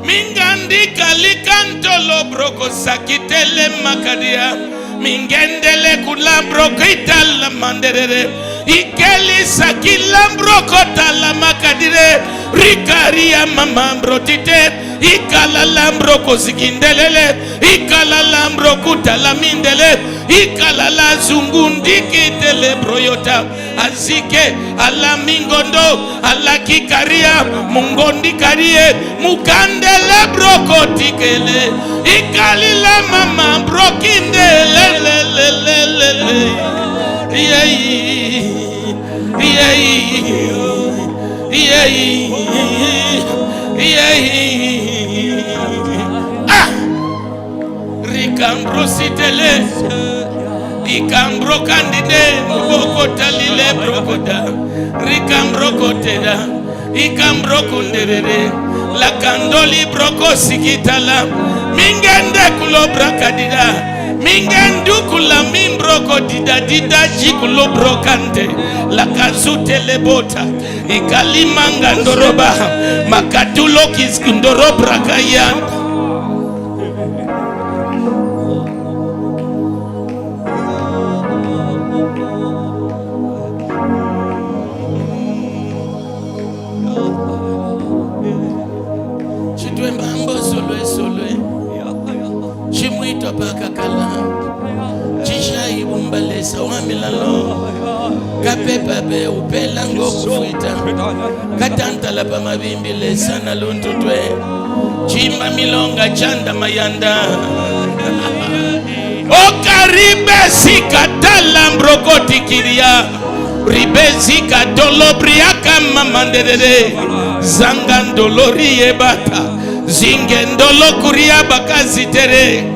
Mingandika likantolo broko sakitele makadia Mingendele kula broko itala manderere Ikeli sakila broko tala makadire Rikaria mama brotite Ikala lambroko zikindelele Ikala lambroko talamindele Ikala la zungundiki tele broyota Azike ala mingondo ala kikaria mungondi karie mukandele broko tikele Ikalila mama brokindele lelelelele Ricambro sitele Ikambro kandide mboko talile bro brokoda, rikam brokoteda, ikam brokunderere, la kandoli broko sikitala, mingende kulo brakadida, mingendu kula mimbroko dida dida jikulo brokante, la kazute lebota, ikalimanga ndoroba, makatulo kiskundoro brakayanda. Kapepape upela ngokufuita katanta la pamabimbi lesana luntutwe chimba milonga chanda mayanda okaribe sikatala mbrokoti kiria ribe sikatolobriaka mamandede zangandolori yebata zingendolo kuria bakazitere.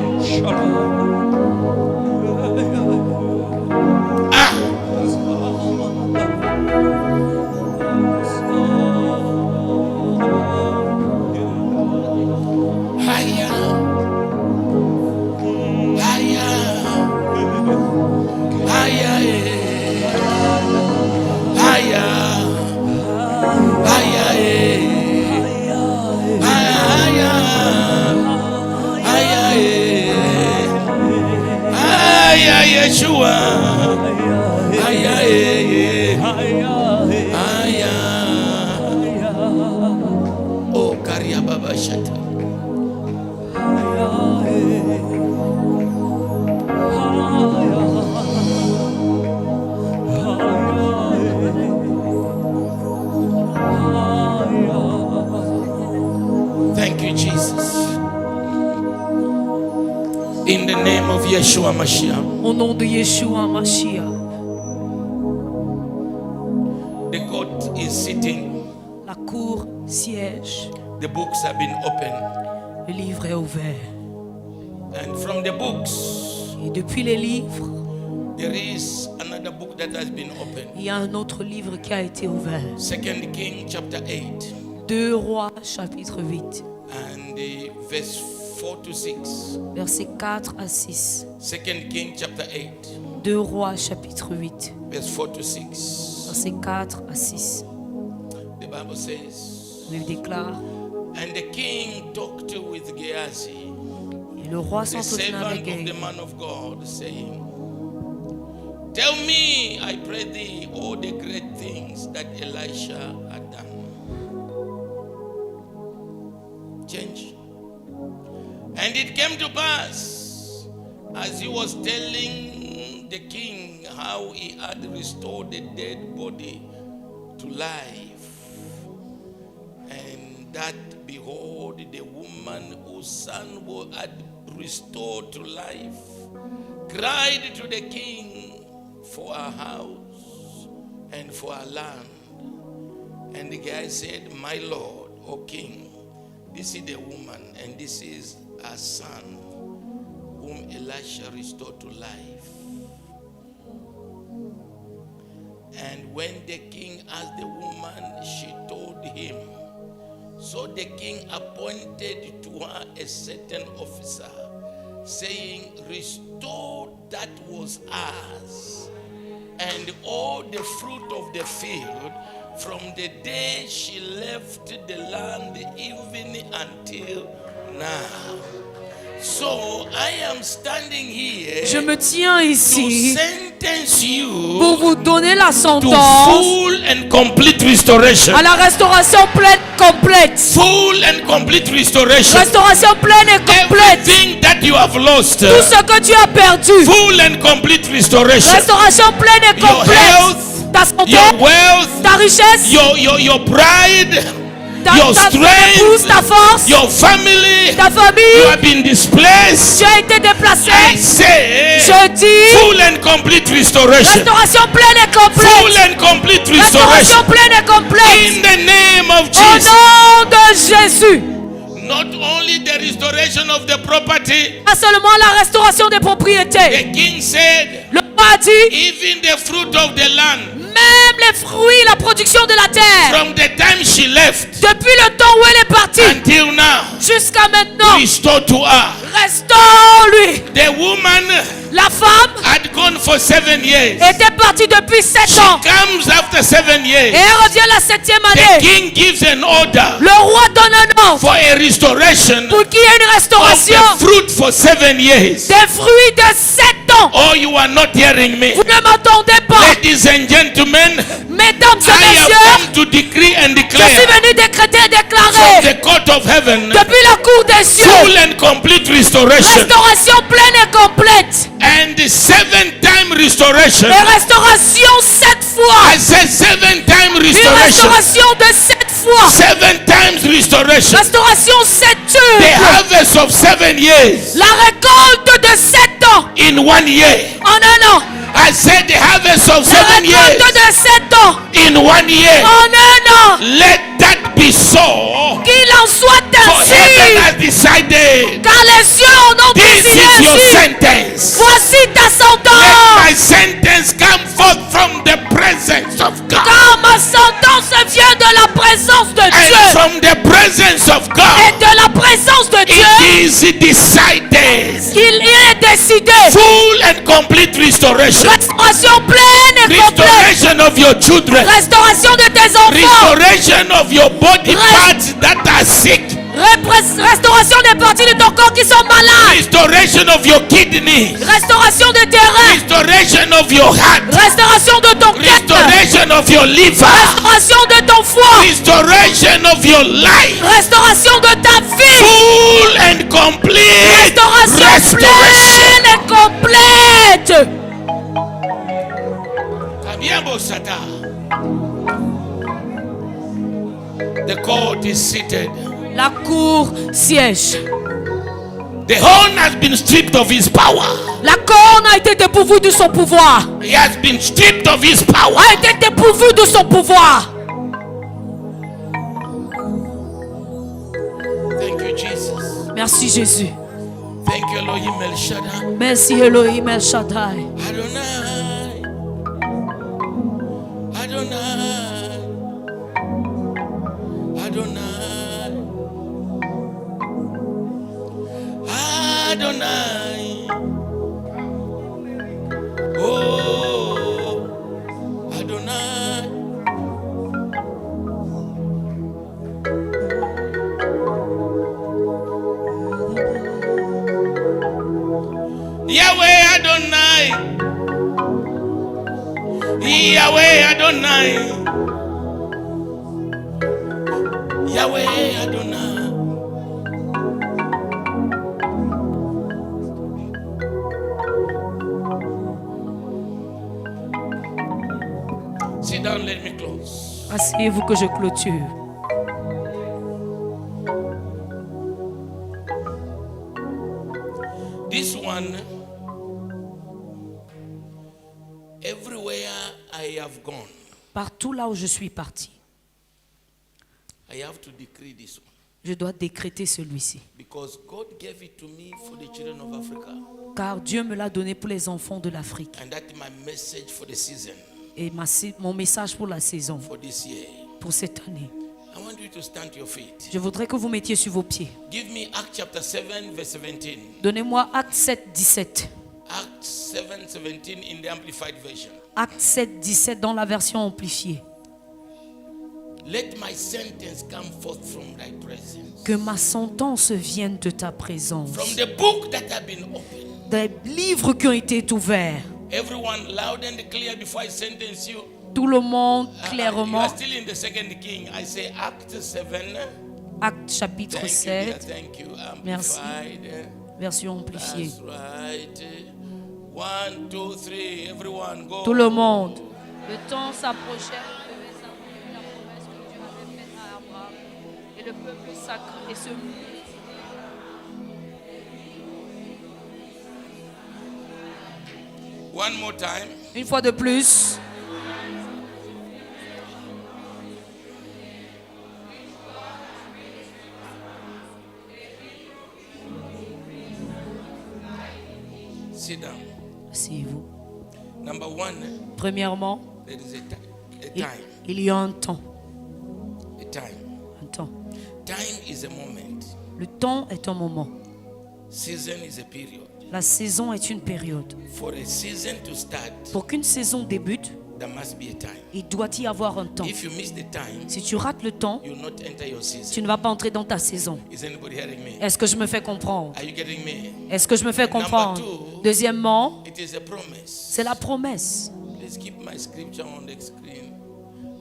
Oh, Karia Baba Shata. Thank you, Jesus. In the name of Yeshua Mashiach. Au nom de Yeshua Mashiach. The court is sitting. La cour siège. The books have been opened. Le livre est ouvert. And from the books, Et depuis les livres, there is another book that has been opened. il y a un autre livre qui a été ouvert. 2 King chapter 8. 2 Rois chapitre 8. And verse 4 to 6. Versets 4 à 6. 2 King chapter 8. 2 Rois chapitre 8. Verse 4 to 6. Versets 4 à 6. The Bible says, Il déclare, and the king talked with Gehazi, et le roi the s'entretint avec servant of the Gehazi. man of God, saying, tell me, I pray thee, all the great things that Elisha had done. Change. And it came to pass, as he was telling the king how he had restored the dead body to life, and that behold, the woman whose son had restored to life cried to the king for her house and for her land. And the guy said, my lord, O king, this is the woman and this is her son whom Elisha restored to life. And when the king asked the woman, she told him. So the king appointed to her a certain officer, saying, restore that was ours, and all the fruit of the field from the day she left the land even until now. So I am standing here Je me tiens to ici sentence you pour vous donner la to sentence full and complete restoration. à la restauration pleine complète. Full and complete restoration. Restauration pleine et complète. Everything that you have lost. Tout ce que tu as perdu. Full and complete restoration. Restauration pleine et Your complète. health, Ta santé, your wealth, ta richesse, your pride, your ta épouse, strength, ta force, your family. ta You famille. have been displaced. Tu as été déplacé. I say, Je dis full and complete restoration. restauration pleine et Full complète. and complete Restauration restoration. pleine et complète. In the name of Au Jesus. nom de Jésus. Not only the restoration of the property, Pas seulement la restauration des propriétés. the king said, Le roi a dit, even the fruit of the land. même les les fruits, la production de la terre. From the time she left Depuis le temps où elle est partie until now, jusqu'à maintenant, restore to her. restaure-lui. The woman La femme had gone for 7 years. était partie depuis 7 She ans. comes after 7 Et years. elle revient la 7e The année. king gives an order Le roi donne un ordre for a restoration pour qu'il y ait une of restauration the fruit for 7 years. des fruits de 7 ans. Oh, you are not hearing me. Vous ne m'entendez pas. Ladies and gentlemen, Mesdames et I have messieurs, come to decree and je suis declare venu décréter et from déclarer the court of heaven depuis la cour des cieux, full and complete restoration restauration pleine et complète. and 7-time restoration. Et restauration 7 fois. I said 7-time Une restoration. restauration de 7 fois. 7 times restoration. Restauration 7 The tubes. harvest of 7 years La récolte de 7 ans in 1 year. en un an. I said the harvest of La 7 years récolte de 7 ans in 1 year. en un an. Let that be so. Qu'il en soit For heaven ainsi. has decided. Car les cieux en ont This décidé is your ainsi. sentence. Voici ta Let sentence. my sentence come forth from the presence of God. Car ma sentence vient de la présence de And Dieu. from the presence of Et God, de la présence de Dieu, it is decided. qu'il est décidé. Full and complete restoration. Restauration pleine et complète. Restoration of your children. Restauration de tes enfants. Restoration of your body parts that are sick. Restauration des parties de ton corps qui sont malades. Restoration of your kidney. Restauration de tes reins. Restoration of your heart. Restauration de ton cœur. Restoration of your liver. Restauration de ton foie. Restoration of your life. Restauration de ta vie. Full and complete Restauration restoration. pleine et complète. Kabiabo Sata. The court is seated. La cour siège. The horn has been stripped of his power. La corne a été dépourvue de son pouvoir. He has been stripped of his power. A été dépourvue de son pouvoir. Thank you, Jesus. Merci Jésus. Thank you, Elohim El Shaddai. Merci Elohim El Shaddai. Adonai. Adonai. Adonai. Adonai. Oh, Adonai. Yahweh Adonai. Yahweh Adonai. Yahweh Adonai. Sit down, let me close. Asseyez-vous que je clôture. This one, everywhere I have gone, Partout là où je suis parti, I have to decree this one. je dois décréter celui-ci. Because God gave it to me for the children of Africa. Car Dieu me l'a donné pour les enfants de l'Afrique. And that's my message for the season, Et mon message pour la saison, for this year. pour cette année. I want you to stand to your feet. Je voudrais que vous mettiez sur vos pieds. Give me Acts chapter 7, verse 17. Donnez-moi Acte 7, 17. Acts 7, 17 in the Amplified Version. Acte 7, 17 dans la version amplifiée. Let my sentence come forth from thy presence. Que ma sentence vienne de ta présence. From the book that have been opened. Des livres qui ont été ouverts. Everyone loud and clear before I sentence you. Tout le monde You clairement. are still in the second king. I say Acts 7. Acte chapitre Thank you, dear. 7, Thank you. Merci. Amplified. version amplifiée. That's right. 1, 2, 3. Everyone go. Tout le monde. Le temps s'approchait où devait s'accomplir la promesse que Dieu avait faite à Abraham. Et le peuple sacré se multiplie. One more time. Une fois de plus. Sit down. Asseyez-vous. Number one, Premièrement, there is a time. Il y a un temps. A time. Un temps. Time is a moment. Le temps est un moment. Season is a period. La saison est une période. For a season to start, Pour qu'une saison débute, there must be a time. il doit y avoir un temps. If you miss the time, Si tu rates le temps, you will not enter your tu season. ne vas pas entrer dans ta saison. Is anybody hearing me? Est-ce que je me fais comprendre? Are you getting me? Est-ce que je me fais comprendre? Deuxièmement, It is a promise. c'est la promesse. Please keep my scripture on the screen.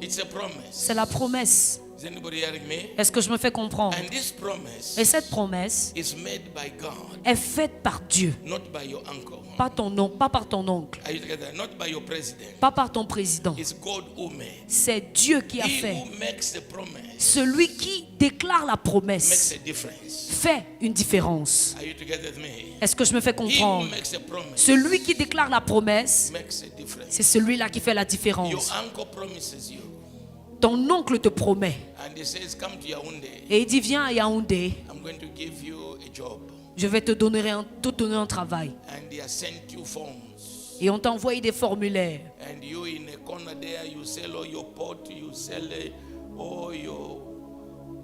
It's a promise. C'est la promesse. Is anybody hearing me? Est-ce que je me fais comprendre? And this promise Et cette promesse is made by God, est faite par Dieu. not by your uncle. Pas par ton oncle, Are you together? Not by your president. pas par ton président. It's God who made. C'est Dieu qui a He fait. who makes the promise Celui qui déclare la makes promesse a difference. fait une différence. Are you together with me? Est-ce que je me fais He who comprendre? makes a promise Celui qui déclare la promesse, makes a difference. c'est celui-là qui fait la Your différence. uncle promises you, Ton oncle te promet and he says, "Come to Yaoundé. et il dit viens à Yaoundé, I'm going to give you a job." je vais te donner un travail. And he has sent you forms. Et on t'a envoyé des formulaires. And you in a corner there, you sell all your pot, you sell all your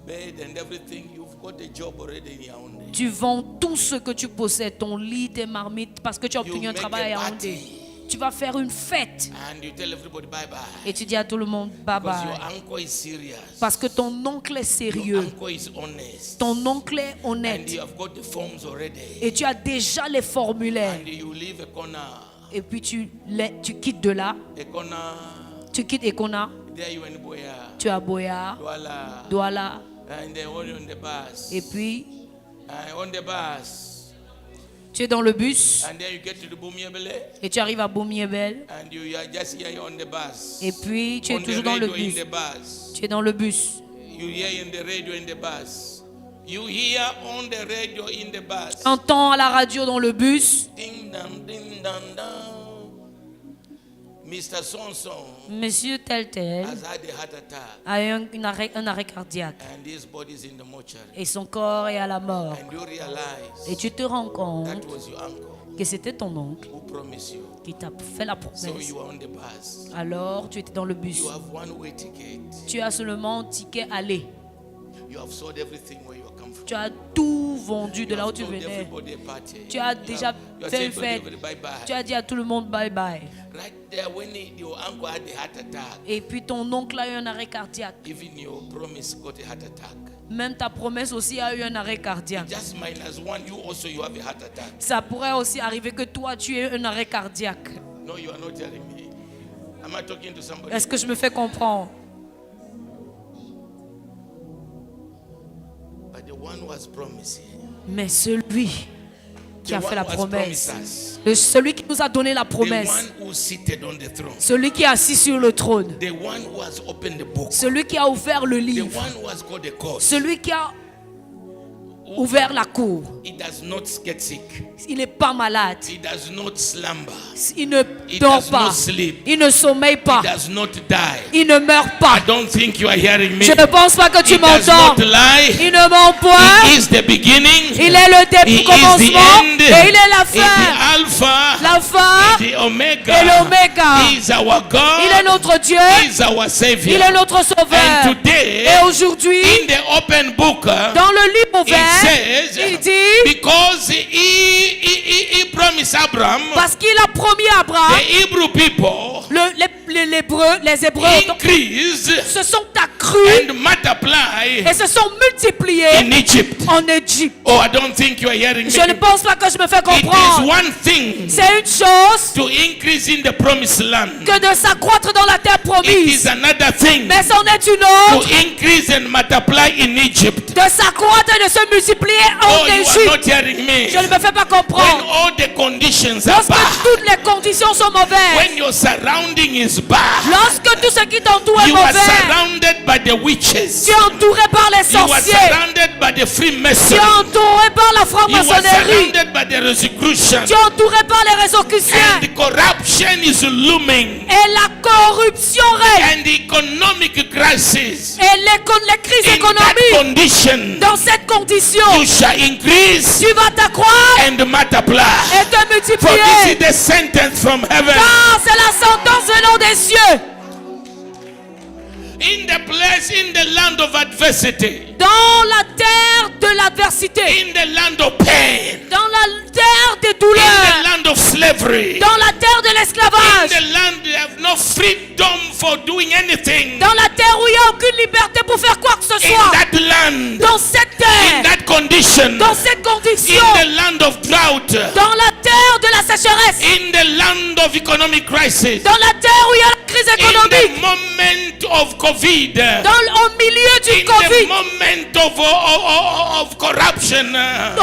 bed and everything. You've got a job already in Yaoundé. Tu vends tout ce que tu possèdes, ton lit, tes marmites, parce que tu as obtenu You un make travail à a Yaoundé. party. Tu vas faire une fête And you tell everybody bye bye. et tu dis à tout le monde bye Because bye. your uncle is serious. Parce que ton oncle est Your sérieux, uncle is honest. ton oncle est And honnête you have got the forms already. et tu as déjà les formulaires. And you leave a corner. Et puis tu quittes de là, A corner. tu quittes Ekona, There you in Boya. tu es à Boya, Douala. Douala, And then on the bus. et puis On the bus. tu es dans le bus And then you get to the Bumiebele. et tu arrives à Boumiebel. And you are just here on the bus. Et puis tu es On the toujours dans le radio in bus. the bus. Tu es dans le bus. You hear in the radio in the bus. You hear on the radio in the bus. Tu entends à la radio dans le bus, Ding dong, ding dong, dong. Mr. Sonson Monsieur tel has had a heart attack. a eu un arrêt cardiaque And his body is in the mortuary. et son corps est à la mort. And you realize Et tu te rends that compte was your uncle que c'était ton oncle who promised you. qui t'a fait la So promesse. you are on the bus. Alors tu étais dans le bus. You have one way ticket. Tu as seulement un ticket aller. You have sold everything where you come from. Tu as tout vendu de You là où have tu told venais. everybody a party. Tu as You déjà you are fait saying une to fête. everybody, bye bye. Tu as dit à tout le monde bye bye. Right there, when your uncle had a heart attack, Et puis ton oncle a eu un arrêt cardiaque. even your promise got a heart attack. Même ta promesse aussi a eu un arrêt cardiaque. Just minus one, you have a heart attack. Ça pourrait aussi arriver que toi tu aies un arrêt cardiaque. No, you are not telling me. Am I talking to somebody? Est-ce que je me fais comprendre? But the one who has promised here, Mais celui qui a the fait one la who has promesse, promised us, celui qui nous a donné la the promesse, one who seated on the throne, celui qui est assis sur le trône, the one who has opened the book, celui qui a ouvert le the livre, one who has got the code, celui qui a ouvert la cour. he does not get sick. Il n'est pas malade. He does not slumber. Il ne He dort does pas. not sleep. Il ne sommeille pas. He does not die. Il ne meurt pas. I don't think you are hearing me. Je ne pense pas que tu He does m'entends. not lie. Il ne ment point. He is the beginning. Il est le He début, is the commencement, end. et il est la He is the fin. Alpha. L'alpha The Omega. et l'oméga. He is our God. Il est notre Dieu. He is our Savior. Il est notre sauveur. And today, Et aujourd'hui, in the open book, dans le livre it ouvert, says, il dit, because he promised Abraham, parce qu'il a promis à Abraham, the Hebrew people les Hébreux increased se sont accrus and multiplied et se sont multipliés in Egypt. en Égypte. Oh, I don't think you are hearing me. Je ne pense pas que je me fais It is comprendre. one thing C'est une chose to increase in the promised land. que de s'accroître dans la terre It is promise. another thing Mais c'en est une to autre increase and multiply in Egypt. de s'accroître et de se multiplier Oh, en you are Égypte. not hearing me. Je ne me fais pas When comprendre. all the conditions are Lorsque bad, toutes les conditions sont mauvaises, when your surrounding is bad, lorsque tout ce qui t'entoure est you are mauvais, surrounded by the witches. tu es entouré par les You are sorciers, surrounded by the tu Freemasons. es entouré par la You are franc-maçonnerie, surrounded by the Rosicrucians. tu es entouré par les réseaucusiens, And corruption is looming. et la corruption règne, And the economic crisis. et les crises In that économiques. condition, Dans cette condition, you shall increase tu vas t'accroître and multiply. et te For this multiplier. is the sentence from heaven. Car c'est la sentence venant des cieux. In the place, in the land of adversity. Dans la terre de l'adversité. In the land of pain. Dans la terre des In the douleurs. land of slavery. Dans la terre de In l'esclavage. the land you have no freedom for doing anything. Dans la terre où il n'y a aucune liberté pour faire quoi que ce In soit. that land. Dans cette In terre. that condition. Dans cette condition. In the land of drought. Dans la terre de la sécheresse. In the land of economic crisis. Dans la terre où il y a la crise In the économique. moment of COVID. Au milieu du In the Covid. moment of corruption.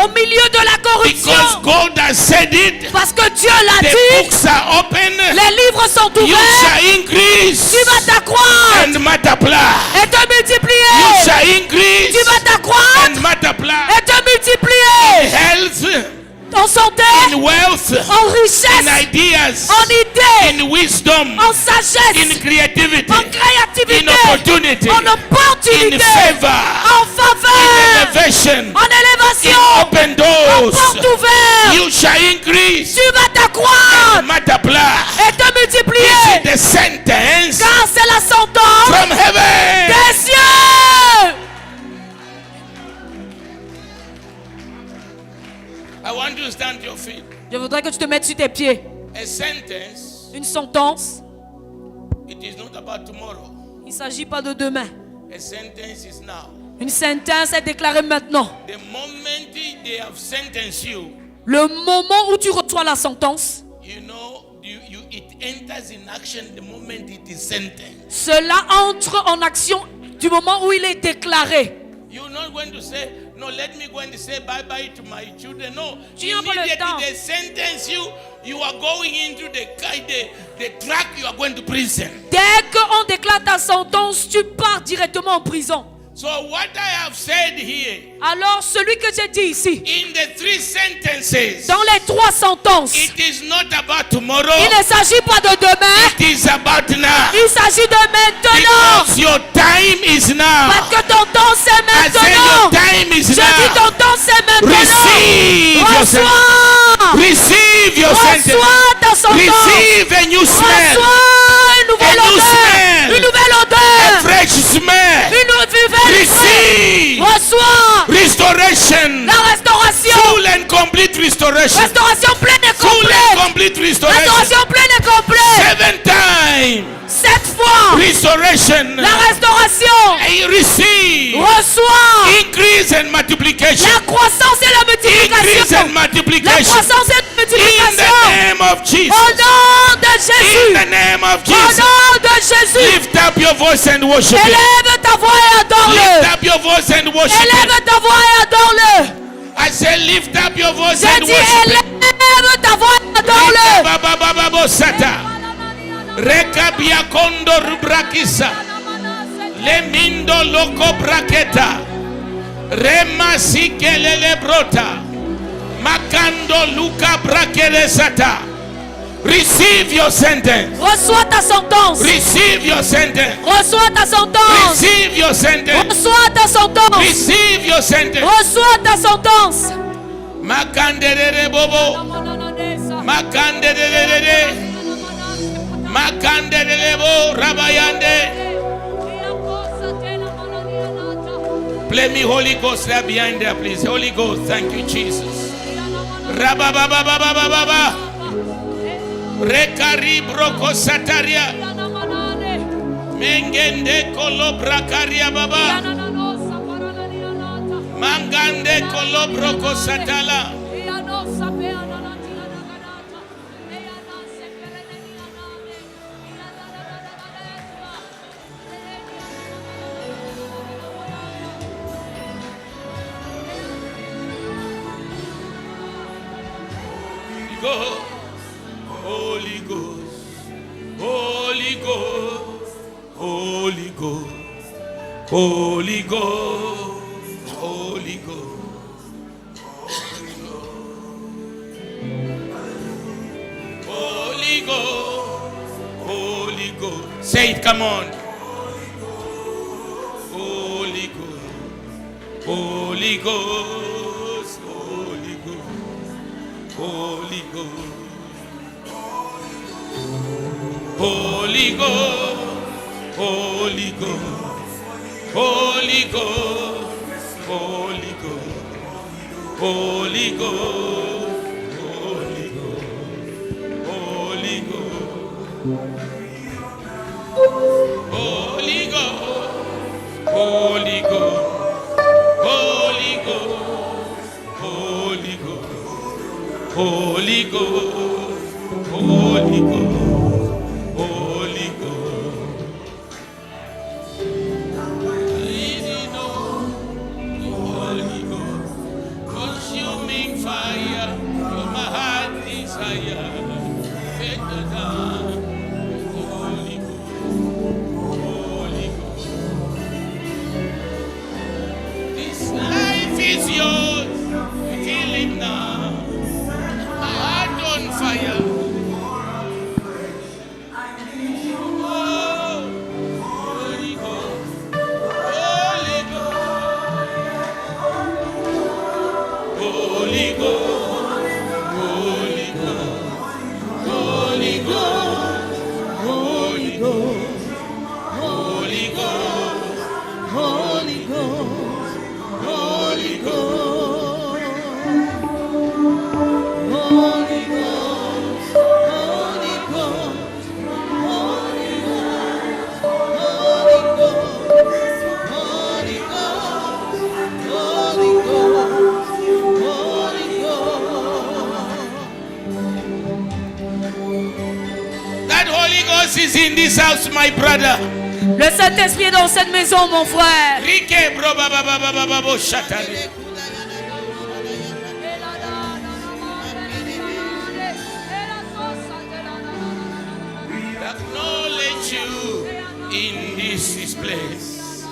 Au milieu de la Because corruption. God has said it. Parce que Dieu l'a The dit. books are open. Les livres sont You ouverts. shall increase Tu vas t'accroître and multiply. et te You multiplier. shall increase Tu vas t'accroître and multiply. et te multiplier. Health, En santé, in wealth, en in richesse, ideas, en idées, in wisdom, en sagesse, in creativity, en créativité, in opportunity, en in opportunité, favor, en in faveur, elevation, en in élévation, open en doors. porte ouverte. You shall increase Tu vas t'accroître and multiply. et te This multiplier. is the sentence Car c'est la sentence from heaven. des cieux. I want you to stand to your feet. Je voudrais que tu te mettes sur tes pieds. A sentence, Une sentence, it is not about tomorrow. il ne s'agit pas de demain. A sentence is now. Une sentence est déclarée maintenant. The moment they have sentenced you, Le moment où tu reçois la sentence, you know, it enters in action the moment it is sentenced. cela entre en action du moment où il est déclaré. You're not going to say, no, let me go and say bye-bye to my children. No, Tu n'as pas le temps. immediately they sentence you, you are going into the track, you are going to prison. Dès qu'on déclare ta sentence, tu pars directement en prison. So what I have said here, Alors celui que j'ai dit ici, in the 3 sentences, dans les 3 sentences, it is not about tomorrow, il ne s'agit pas de demain, it is about now. il s'agit de maintenant. Because your time is now. Parce que ton temps c'est I say maintenant. your time is Je dis now. ton temps c'est maintenant. Receive your sentence. Reçois. Receive your sentence. Reçois ta sentence. Receive a new smell. Reçois une nouvelle A new odeur. smell. Une nouvelle A odeur. fresh smell. Une nouvelle Receive Reçois restoration. la restauration. Full and complete restoration. Restauration pleine et Full and complète. complete restoration. Restauration pleine et complète. 7 times. 7 fois. Restoration. La restauration. And you receive Reçois increase and multiplication. la croissance et la Increase multiplication. and La multiplication. croissance et la In the multiplication. name of Jesus. Au nom de In Jésus. the name of Au Jesus. nom de Jésus. Lift up your voice and worship Him. Élève ta voix et Lift adore-le. up your voice and worship Him. Élève ta voix et adore-le. I say lift up your voice J'ai and dit worship Him. élève ta voix et adore-le. Bababababosata. Rekabia kondo rubrakisa. Lemindo loko braketa. Rema sikelele brota. Makando luka brakeresata. Receive your sentence. Reçois ta sentence. Receive your sentence. Reçois ta sentence. Receive your sentence. Reçois ta sentence. Receive your sentence. Reçois ta sentence. Makanderere bobo. Makanderere. Makanderere bo rabayande. Play me Holy Ghost there behind there, please. Holy Ghost, thank you, Jesus. Rababababababa. Rekari broko sataria. Mengende kolo brakaria baba. Mangande kolo broko satala. Holy Ghost, Holy Ghost, Holy Ghost, Holy Ghost, Holy Ghost. Holy Ghost, Holy Ghost. Say it, come on. Holy Ghost, Holy Ghost, Holy Ghost, Holy Ghost. Holy Ghost, Holy Ghost. Holy Ghost, Holy Ghost, Holy Ghost, Holy Ghost, Holy Ghost, Holy Ghost, Holy Ghost, Holy Ghost, Holy Ghost, Holy Ghost, Holy Ghost. Is in this house, my brother. Le Saint-Esprit est dans cette maison, mon frère. Acknowledge you in this place.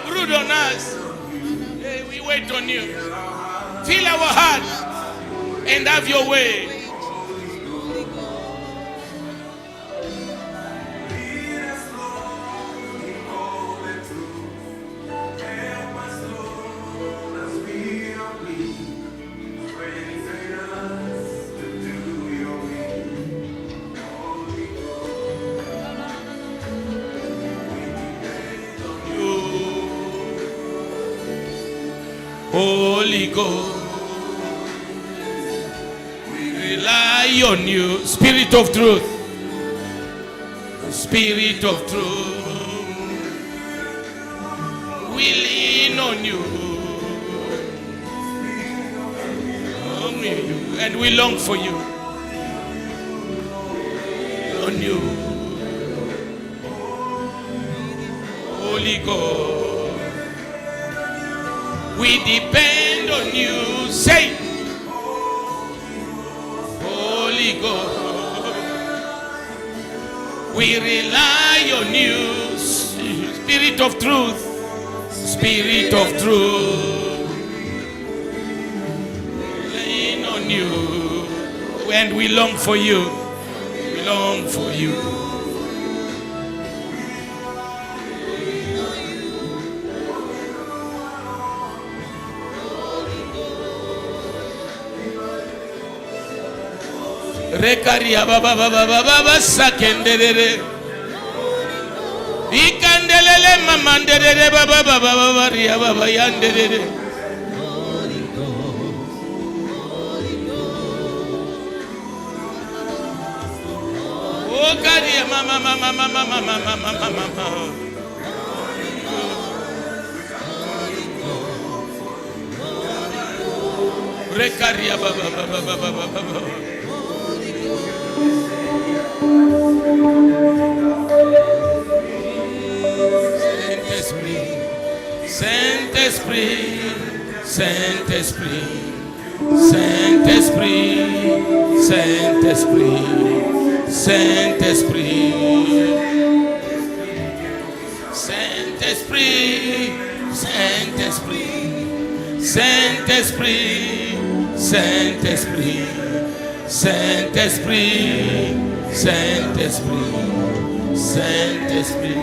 Brood on us. Hey, we wait on you. Fill our hearts and have your way. Holy Ghost, we rely on you, Spirit of truth, Spirit of truth, we lean on you, and we long for you, on you, Holy Ghost. We depend on you, say, Holy Ghost. We rely on you, Spirit of truth, Spirit of truth. Lean on you, and we long for you, we long for you. Rekaria baba baba baba sakenderere ikandelele mamanderere baba baba baba ria baba yanderere o karia mama mama mama mama mama mama rekaria baba baba baba baba. Saint-Esprit, Saint-Esprit, Saint-Esprit, Saint-Esprit, Saint-Esprit, Saint-Esprit, Saint-Esprit, Saint-Esprit, Saint-Esprit, Saint-Esprit, Saint-Esprit, Saint-Esprit.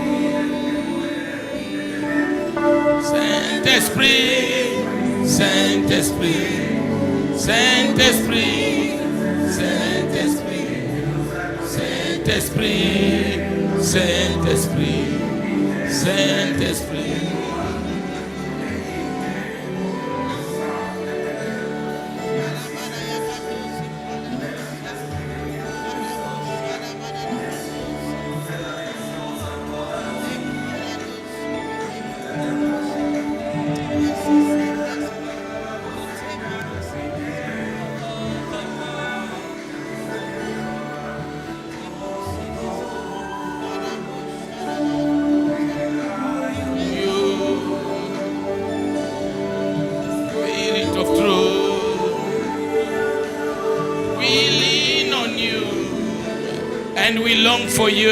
Saint-Esprit, Saint-Esprit, Saint-Esprit, Saint-Esprit, Saint-Esprit, Saint-Esprit, Saint-Esprit. And we long for you.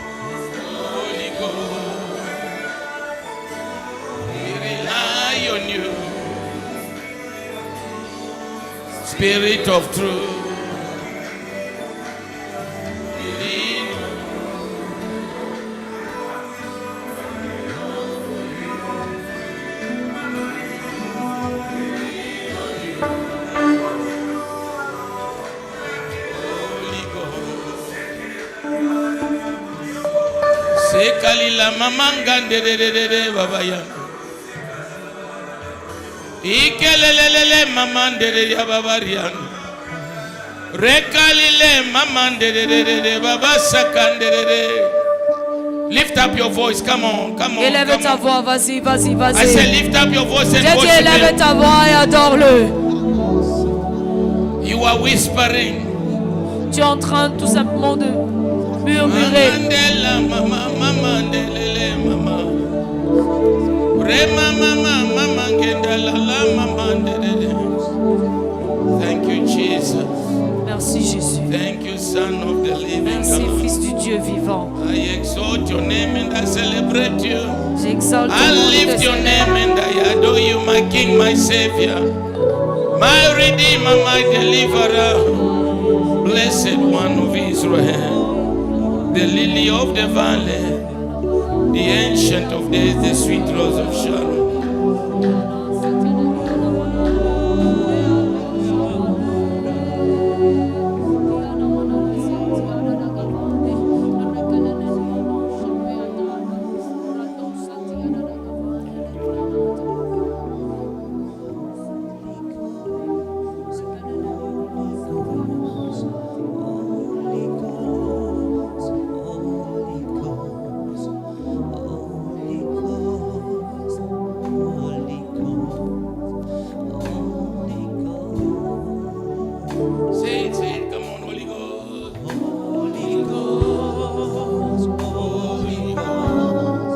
Holy Ghost, we rely on you. Spirit of truth. Sekalila mamanga ndededede baba yangu. Ikelelelele mama ndedede baba yangu. Rekalile mama ndededede baba sakandedede. Lift up your voice, come on, come on. Élève ta voix, vas-y, vas-y, vas-y. I say lift up your voice and J'ai dit worship élève him. ta voix et adore-le. You are whispering. Tu es en train tout simplement de murmurer. Mandela, mama, mama, ndelele, mama. Re mama, mama, ngendala, mama, ndelele. Thank you, Jesus. Merci Jésus. Thank you, Son of the Living Merci God. Fils du Dieu vivant. I exalt your name and I celebrate you. J'exalte I ton nom, lift your name and I adore you, my King, my Savior, my Redeemer, my Deliverer, Blessed One of Israel, the Lily of the Valley, the Ancient of Days, the sweet Rose of Sharon. Say it, come on, Holy Ghost. Holy Ghost, Holy Ghost,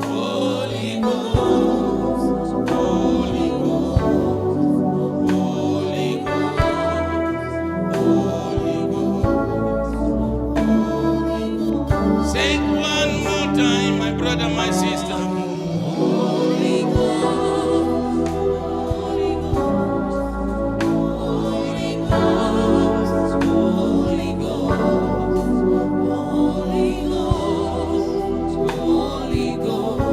Holy Ghost, Holy Ghost, Holy Ghost, Holy Ghost. Say it one more time, my brother, my sister. Holy Ghost, Holy Ghost, Holy Ghost, Holy Ghost,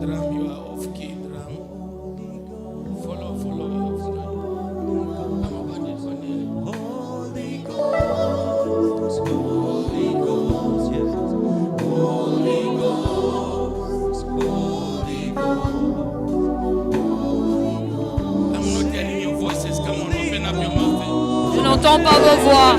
Drum, you are off key, drum. Follow your friend. I'm about it for you. Holy Ghost, Holy Ghost, yes. Holy Ghost, Holy Ghost. I'm not hearing your voices. Come on, open up your mouth. Je n'entends pas vos voix.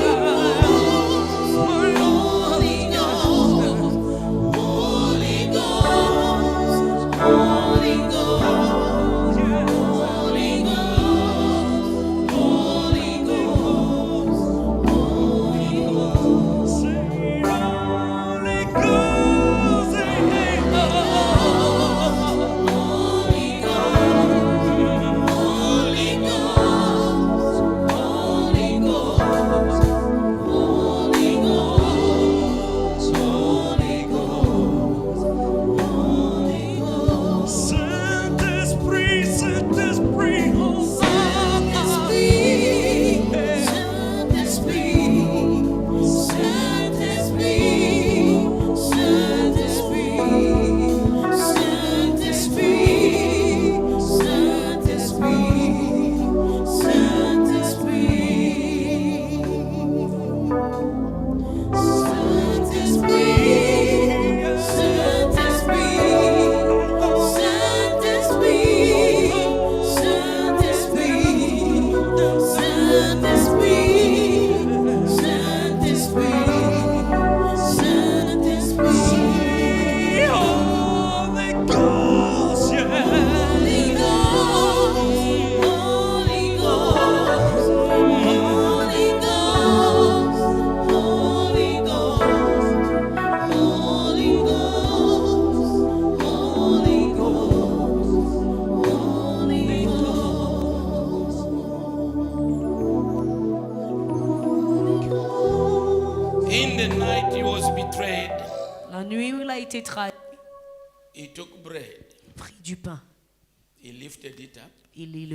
Holy Ghost, betrayed, La nuit où il a été trahi, he took bread, il prit du pain. he lifted it up, Il